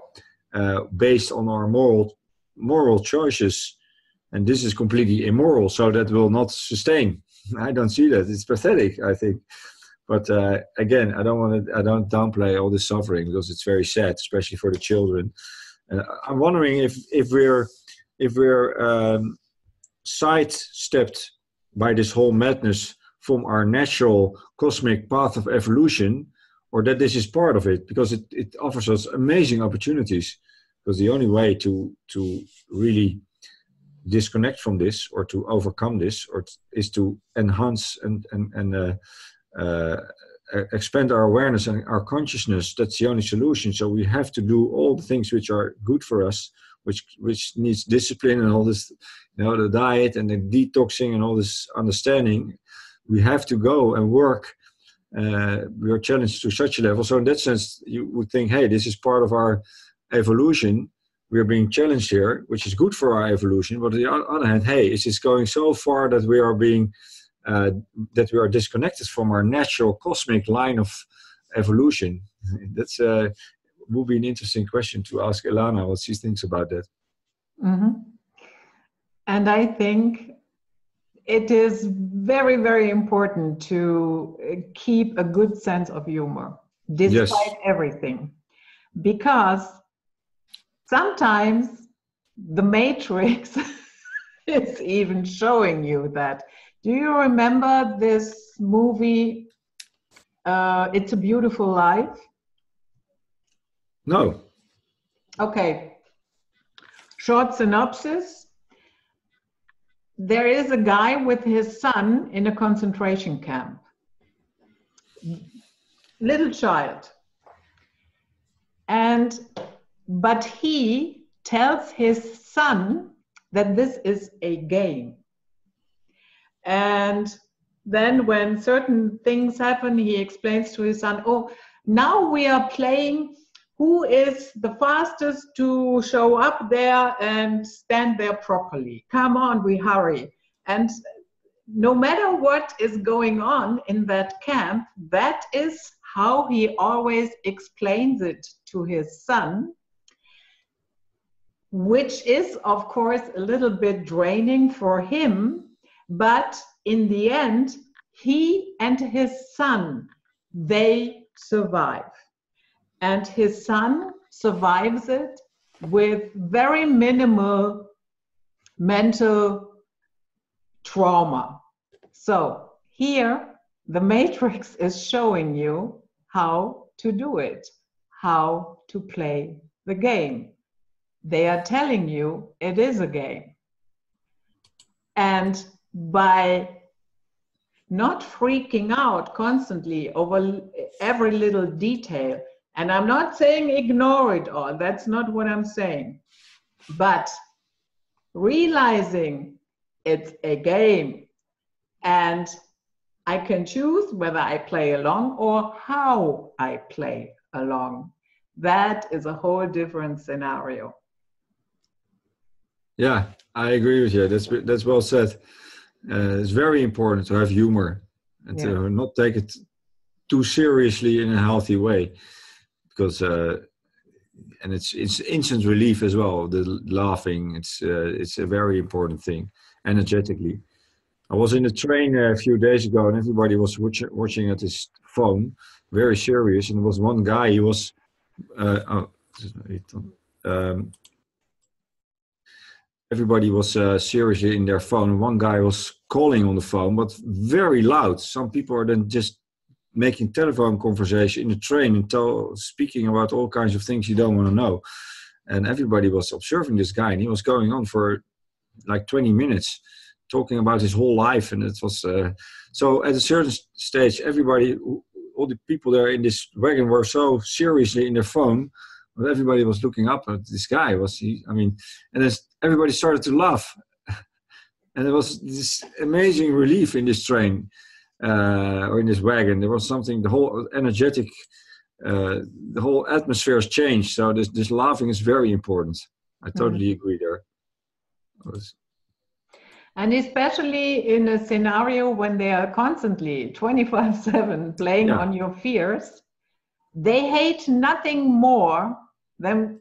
based on our moral choices, and this is completely immoral, so that will not sustain. I don't see that. It's pathetic, I think. But again, I don't downplay all this suffering, because it's very sad, especially for the children. I'm wondering if we're sidestepped by this whole madness from our natural cosmic path of evolution, or that this is part of it, because it offers us amazing opportunities. Because the only way to really disconnect from this, or to overcome this, is to enhance and expand our awareness and our consciousness. That's the only solution. So we have to do all the things which are good for us, which needs discipline and all this, the diet and the detoxing and all this understanding. We have to go and work. We are challenged to such a level. So in that sense, you would think, hey, this is part of our evolution. We are being challenged here, which is good for our evolution. But on the other hand, hey, is this going so far that we are being that we are disconnected from our natural cosmic line of evolution? That's would be an interesting question to ask Ilana, what she thinks about that. Mm-hmm. And I think it is very, very important to keep a good sense of humor despite everything, because sometimes the Matrix is even showing you that. Do you remember this movie, It's a Beautiful Life? No. Okay. Short synopsis. There is a guy with his son in a concentration camp. Little child. But he tells his son that this is a game. And then when certain things happen, he explains to his son, oh, now we are playing who is the fastest to show up there and stand there properly. Come on, we hurry. And no matter what is going on in that camp, that is how he always explains it to his son, which is, of course, a little bit draining for him. But in the end, he and his son, they survive. And his son survives it with very minimal mental trauma. So here, the Matrix is showing you how to do it, how to play the game. They are telling you it is a game. And by not freaking out constantly over every little detail, and I'm not saying ignore it all, that's not what I'm saying, but realizing it's a game And I can choose whether I play along or how I play along. That is a whole different scenario. Yeah, I agree with you. That's well said. It's very important to have humor and to not take it too seriously in a healthy way, because and it's instant relief as well. The laughing, it's a very important thing. Energetically, I was in the train a few days ago, and everybody was watching at his phone, very serious. And there was one guy. He was everybody was seriously in their phone. One guy was calling on the phone, but very loud. Some people are then just making telephone conversation in the train and speaking about all kinds of things you don't want to know. And everybody was observing this guy, and he was going on for like 20 minutes, talking about his whole life. And it was so at a certain stage, all the people there in this wagon were so seriously in their phone. But everybody was looking up at this guy. And then everybody started to laugh. And there was this amazing relief in this train or in this wagon. There was something, the whole energetic, the whole atmosphere has changed. So this laughing is very important. I totally agree there. And especially in a scenario when they are constantly 24/7 playing on your fears, they hate nothing more than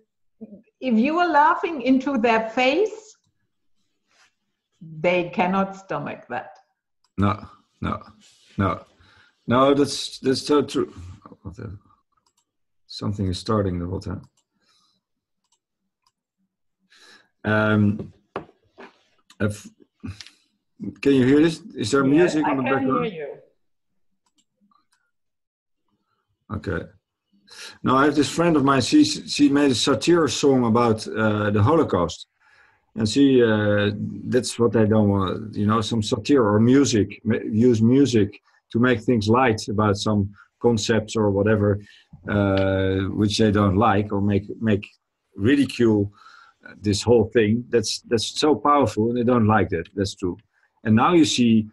if you are laughing into their face, they cannot stomach that. No, that's so true. Something is starting the whole time. Can you hear this? Is there music on the background? I can hear you. Okay. Now I have this friend of mine. She made a satire song about the Holocaust, and that's what they don't want. Some satire or music. Use music to make things light about some concepts or whatever, which they don't like, or make ridicule this whole thing. That's so powerful, and they don't like that. That's true. And now you see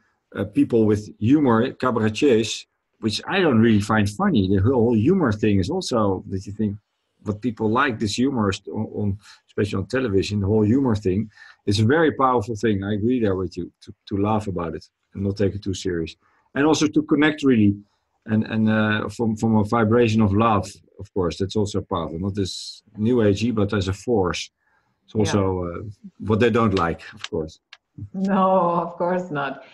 people with humor, cabaretiers, which I don't really find funny. The whole humor thing is also that you think what people like, this humor, especially on television, the whole humor thing, is a very powerful thing. I agree there with you, to laugh about it and not take it too serious. And also to connect really, and from a vibration of love, of course, that's also powerful. Not this new agey, but as a force. It's also what they don't like, of course. No, of course not.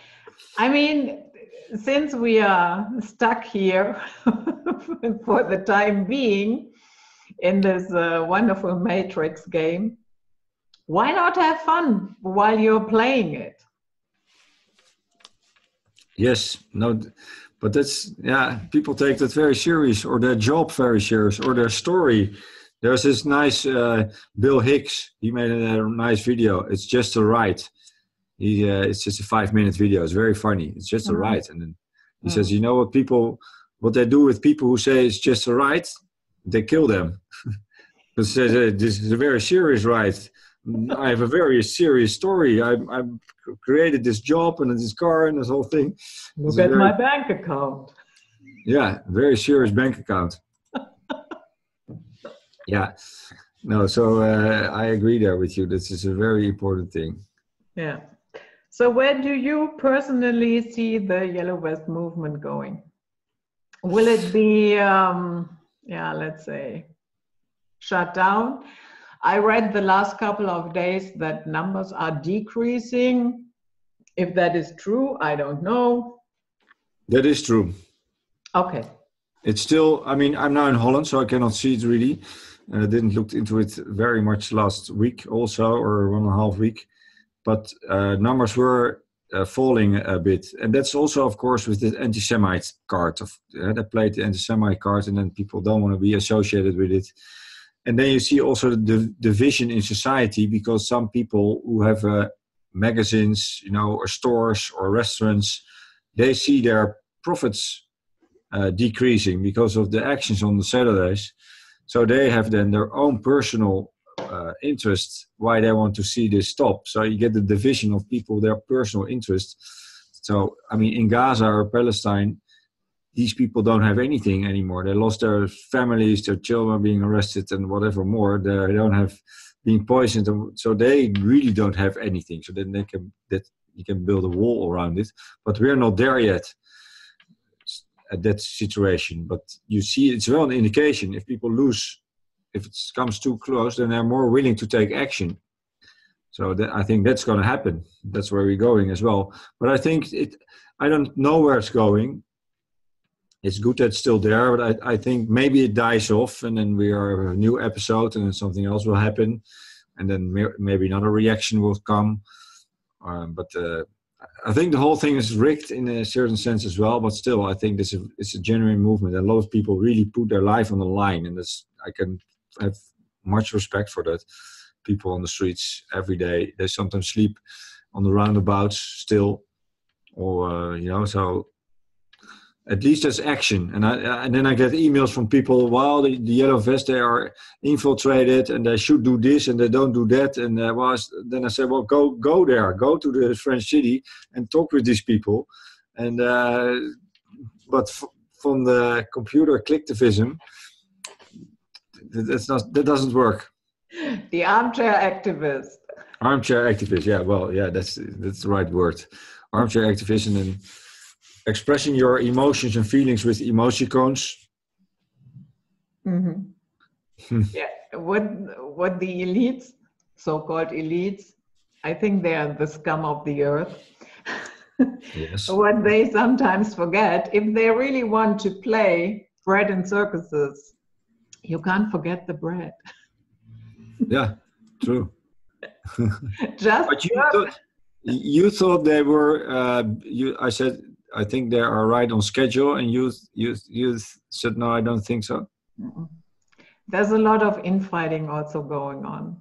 I mean, since we are stuck here for the time being in this wonderful Matrix game, why not have fun while you're playing it? Yes, no, but people take that very serious, or their job very serious, or their story. There's this nice Bill Hicks. He made a nice video. It's just a ride. It's just a 5-minute video. It's very funny. It's just a ride. And then he says, you know what they do with people who say it's just a ride? They kill them. But says this is a very serious ride. I have a very serious story. I created this job and this car and this whole thing. Look at my bank account. Yeah, very serious bank account. Yeah. No, so I agree there with you. This is a very important thing. Yeah. So where do you personally see the Yellow Vest movement going? Will it be, let's say, shut down? I read the last couple of days that numbers are decreasing. If that is true, I don't know. That is true. Okay. It's still, I'm now in Holland, so I cannot see it really. I didn't look into it very much last week also, or 1.5 weeks. But numbers were falling a bit. And that's also, of course, with the anti-Semite card. They played the anti-Semite card, and then people don't want to be associated with it. And then you see also the division in society, because some people who have magazines, or stores or restaurants, they see their profits decreasing because of the actions on the Saturdays. So they have then their own personal interest why they want to see this stop. So you get the division of people, their personal interest So, I mean, in Gaza or Palestine, these people don't have anything anymore. They lost their families, their children are being arrested and whatever more. They don't have being poisoned. So they really don't have anything. So then you can build a wall around it. But we're not there yet at that situation. But you see, it's well an indication. If people lose, if it comes too close, then they're more willing to take action. So I think that's going to happen. That's where we're going as well. But I think I don't know where it's going. It's good that it's still there, but I think maybe it dies off, and then we are a new episode, and then something else will happen, and then maybe another reaction will come. But I think the whole thing is rigged in a certain sense as well. But still, I think it's a genuine movement. And a lot of people really put their life on the line, and I can have much respect for that. People on the streets every day, they sometimes sleep on the roundabouts still, or so at least there's action. And then I get emails from people, wow, the yellow vests, they are infiltrated and they should do this and they don't do that. And then I said, well, go there, go to the French city and talk with these people. And but from the computer clicktivism, that doesn't work. The armchair activist. Armchair activist, yeah. Well, yeah, that's the right word. Armchair activist, and then expressing your emotions and feelings with emoticons. Mm-hmm. Yeah. What the elites, so-called elites, I think they are the scum of the earth. Yes. What they sometimes forget, if they really want to play bread and circuses, you can't forget the bread. Yeah, true. But you thought they were. I said I think they are right on schedule, and you said no, I don't think so. There's a lot of infighting also going on.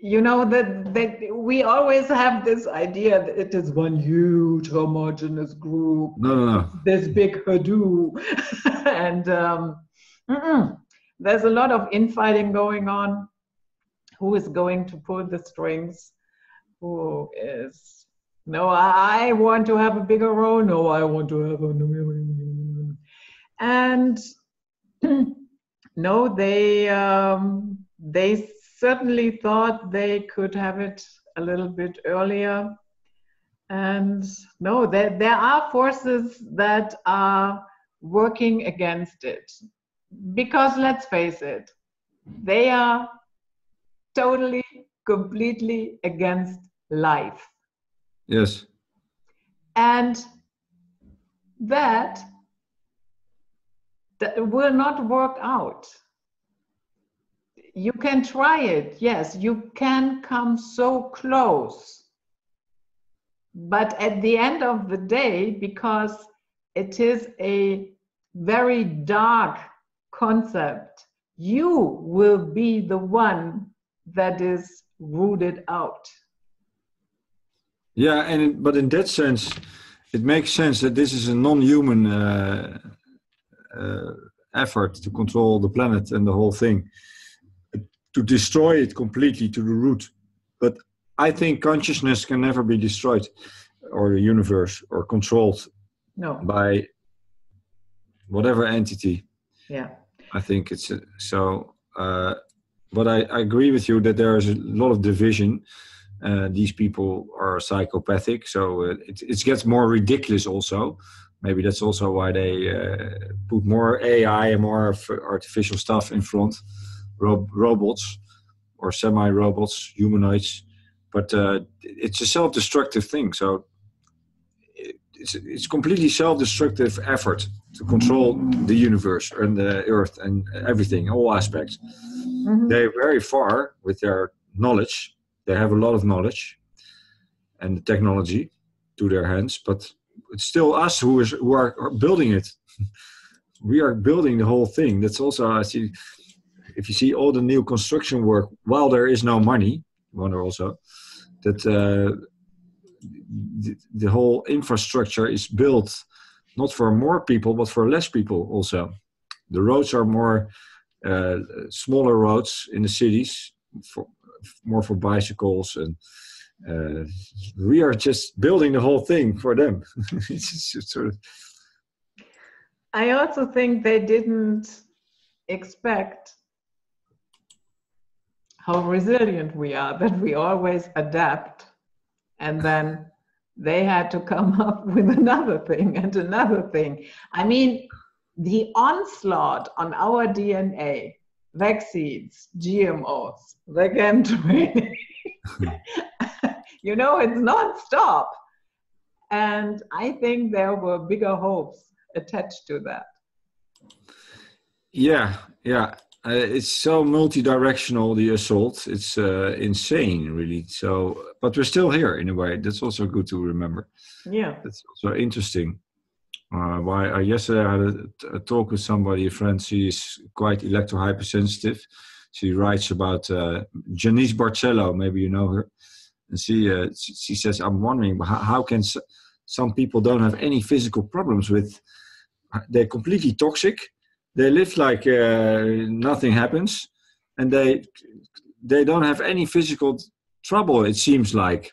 You know that we always have this idea that it is one huge homogeneous group. No. This big Hadoop, and there's a lot of infighting going on. Who is going to pull the strings? Who is, no, I want to have a bigger role. No, I want to have a, and no, they certainly thought they could have it a little bit earlier. And no, there are forces that are working against it. Because let's face it, they are totally, completely against life. Yes. And that will not work out. You can try it, yes, you can come so close. But at the end of the day, because it is a very dark concept, you will be the one that is rooted out. Yeah, but in that sense, it makes sense that this is a non-human effort to control the planet and the whole thing, to destroy it completely to the root. But I think consciousness can never be destroyed, or the universe, or controlled by whatever entity. Yeah, I think it's so. But I agree with you that there is a lot of division. These people are psychopathic, so it gets more ridiculous also. Maybe that's also why they put more AI and more artificial stuff in front, robots or semi-robots, humanoids. But it's a self-destructive thing, so it's completely self-destructive effort to control the universe and the earth and everything, all aspects. Mm-hmm. They're very far with their knowledge. They have a lot of knowledge and the technology to their hands, but it's still us who are building it. We are building the whole thing. That's also, I see, if you see all the new construction work, while there is no money, I wonder also that the whole infrastructure is built not for more people, but for less people also. The roads are more smaller roads in the cities, more for bicycles, we are just building the whole thing for them. It's just sort of. I also think they didn't expect how resilient we are, that we always adapt, and then they had to come up with another thing and another thing. I mean, the onslaught on our DNA, vaccines, GMOs, vegan training, you know, it's non-stop. And I think there were bigger hopes attached to that. Yeah. It's so multi-directional, the assault. It's insane, really. So, but we're still here in a way. That's also good to remember. Yeah. That's also interesting. Yesterday I had a talk with somebody, a friend. She is quite electro-hypersensitive. She writes about Janice Barcelo, maybe you know her. And she says, I'm wondering, how can some people don't have any physical problems with, they're completely toxic. They live like nothing happens, and they don't have any physical trouble, it seems like.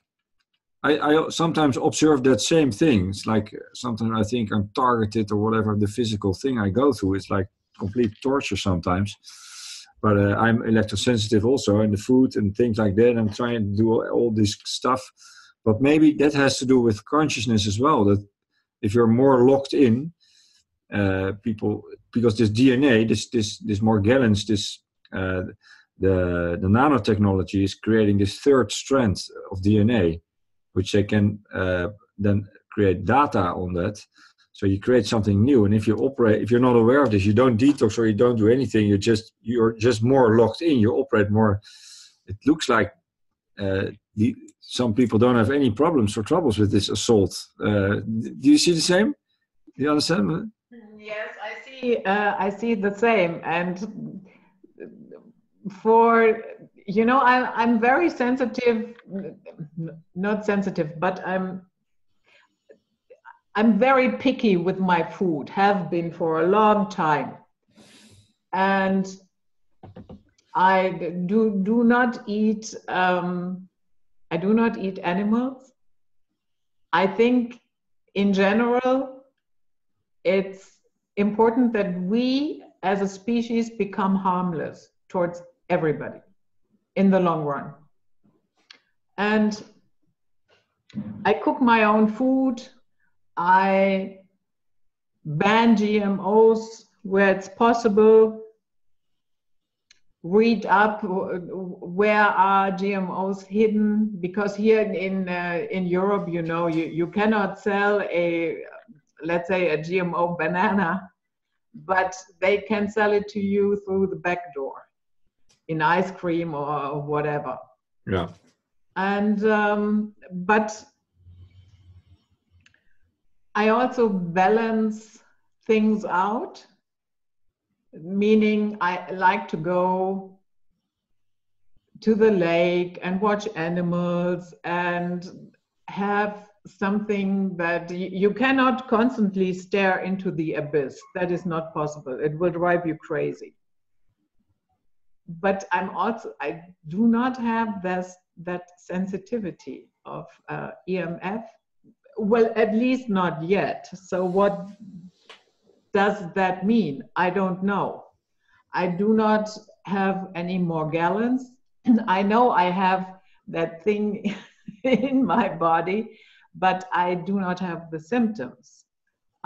I sometimes observe that same thing. It's like sometimes I think I'm targeted or whatever, the physical thing I go through. It's like complete torture sometimes. But I'm electrosensitive also, and the food and things like that. I'm trying to do all this stuff. But maybe that has to do with consciousness as well, that if you're more locked in, people, because this DNA, this Morgellons, the nanotechnology is creating this third strand of DNA, which they can then create data on that. So you create something new, and if you're not aware of this, you don't detox or you don't do anything. You're just more locked in. You operate more. It looks like some people don't have any problems or troubles with this assault. Do you see the same? Do you understand? Yes, I see the same. And for, you know, I'm very sensitive, not sensitive, but I'm very picky with my food, have been for a long time. And I do not eat, I do not eat animals. I think in general, it's important that we as a species become harmless towards everybody in the long run. And I cook my own food. I ban GMOs where it's possible. Read up where are GMOs hidden, because here in Europe, you know, you cannot sell let's say a GMO banana, but they can sell it to you through the back door in ice cream or whatever. Yeah. And but I also balance things out, meaning I like to go to the lake and watch animals and have something that you cannot constantly stare into the abyss. That is not possible. It will drive you crazy. But I do not have that sensitivity of EMF. Well, at least not yet. So what does that mean? I don't know. I do not have any Morgellons. I know I have that thing in my body, but I do not have the symptoms.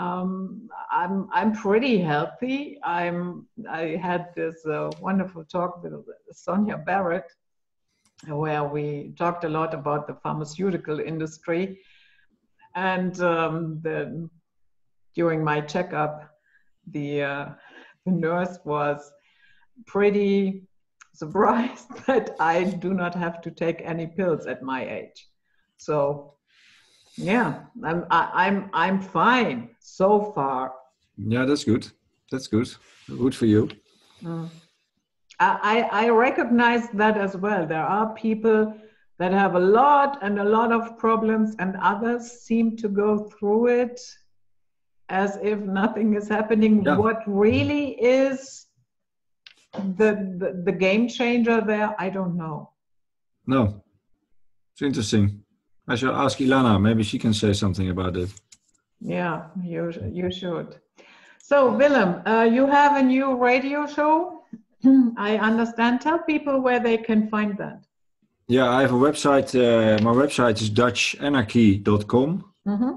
I'm pretty healthy. I had this wonderful talk with Sonia Barrett, where we talked a lot about the pharmaceutical industry. And during my checkup, the nurse was pretty surprised that I do not have to take any pills at my age. So yeah, I'm fine so far. Yeah, that's good. That's good. Good for you. I recognize that as well. There are people that have a lot of problems, and others seem to go through it as if nothing is happening. Yeah. What really is the game changer there, I don't know. No. It's interesting. I shall ask Ilana. Maybe she can say something about it. Yeah, you should. So, Willem, you have a new radio show. I understand. Tell people where they can find that. Yeah, I have a website. My website is dutchanarchy.com. Mm-hmm.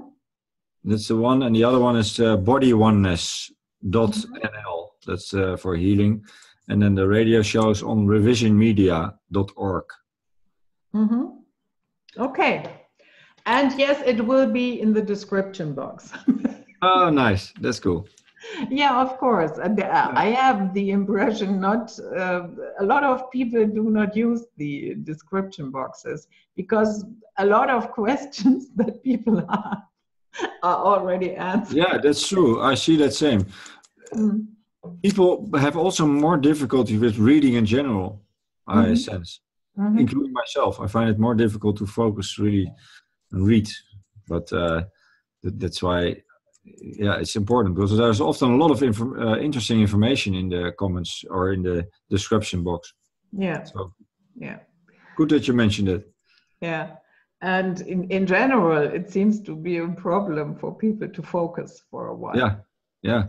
That's the one. And the other one is bodyoneness.nl. That's for healing. And then the radio shows on revisionmedia.org. Mm-hmm. Okay. And yes, it will be in the description box. Oh, nice. That's cool. Yeah, of course. And I have the impression a lot of people do not use the description boxes because a lot of questions that people have are already answered. Yeah, that's true. I see that same. People have also more difficulty with reading in general, I sense, including myself. I find it more difficult to focus really and read. But that's why, yeah, it's important because there's often a lot of interesting information in the comments or in the description box. Yeah. So, yeah. Good that you mentioned it. Yeah. And in general, it seems to be a problem for people to focus for a while. Yeah. Yeah.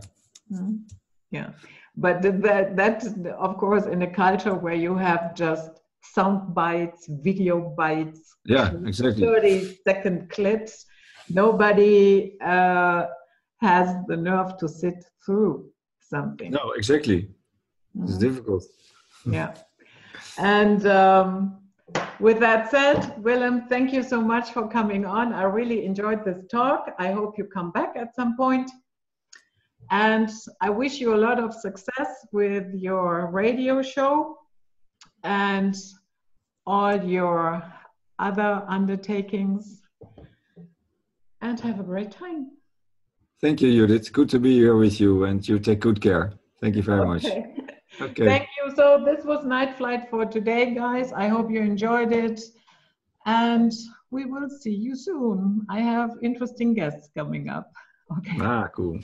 Yeah. But that, of course, in a culture where you have just sound bites, video bites, yeah, exactly. 30-second clips, nobody has the nerve to sit through something. No, exactly. It's difficult. Yeah. And with that said, Willem, thank you so much for coming on. I really enjoyed this talk. I hope you come back at some point. And I wish you a lot of success with your radio show and all your other undertakings. And have a great time. Thank you, Judith. Good to be here with you, and you take good care. Thank you very much. Okay. Thank you. So this was Night Flight for today, guys. I hope you enjoyed it. And we will see you soon. I have interesting guests coming up. Okay. Ah, cool.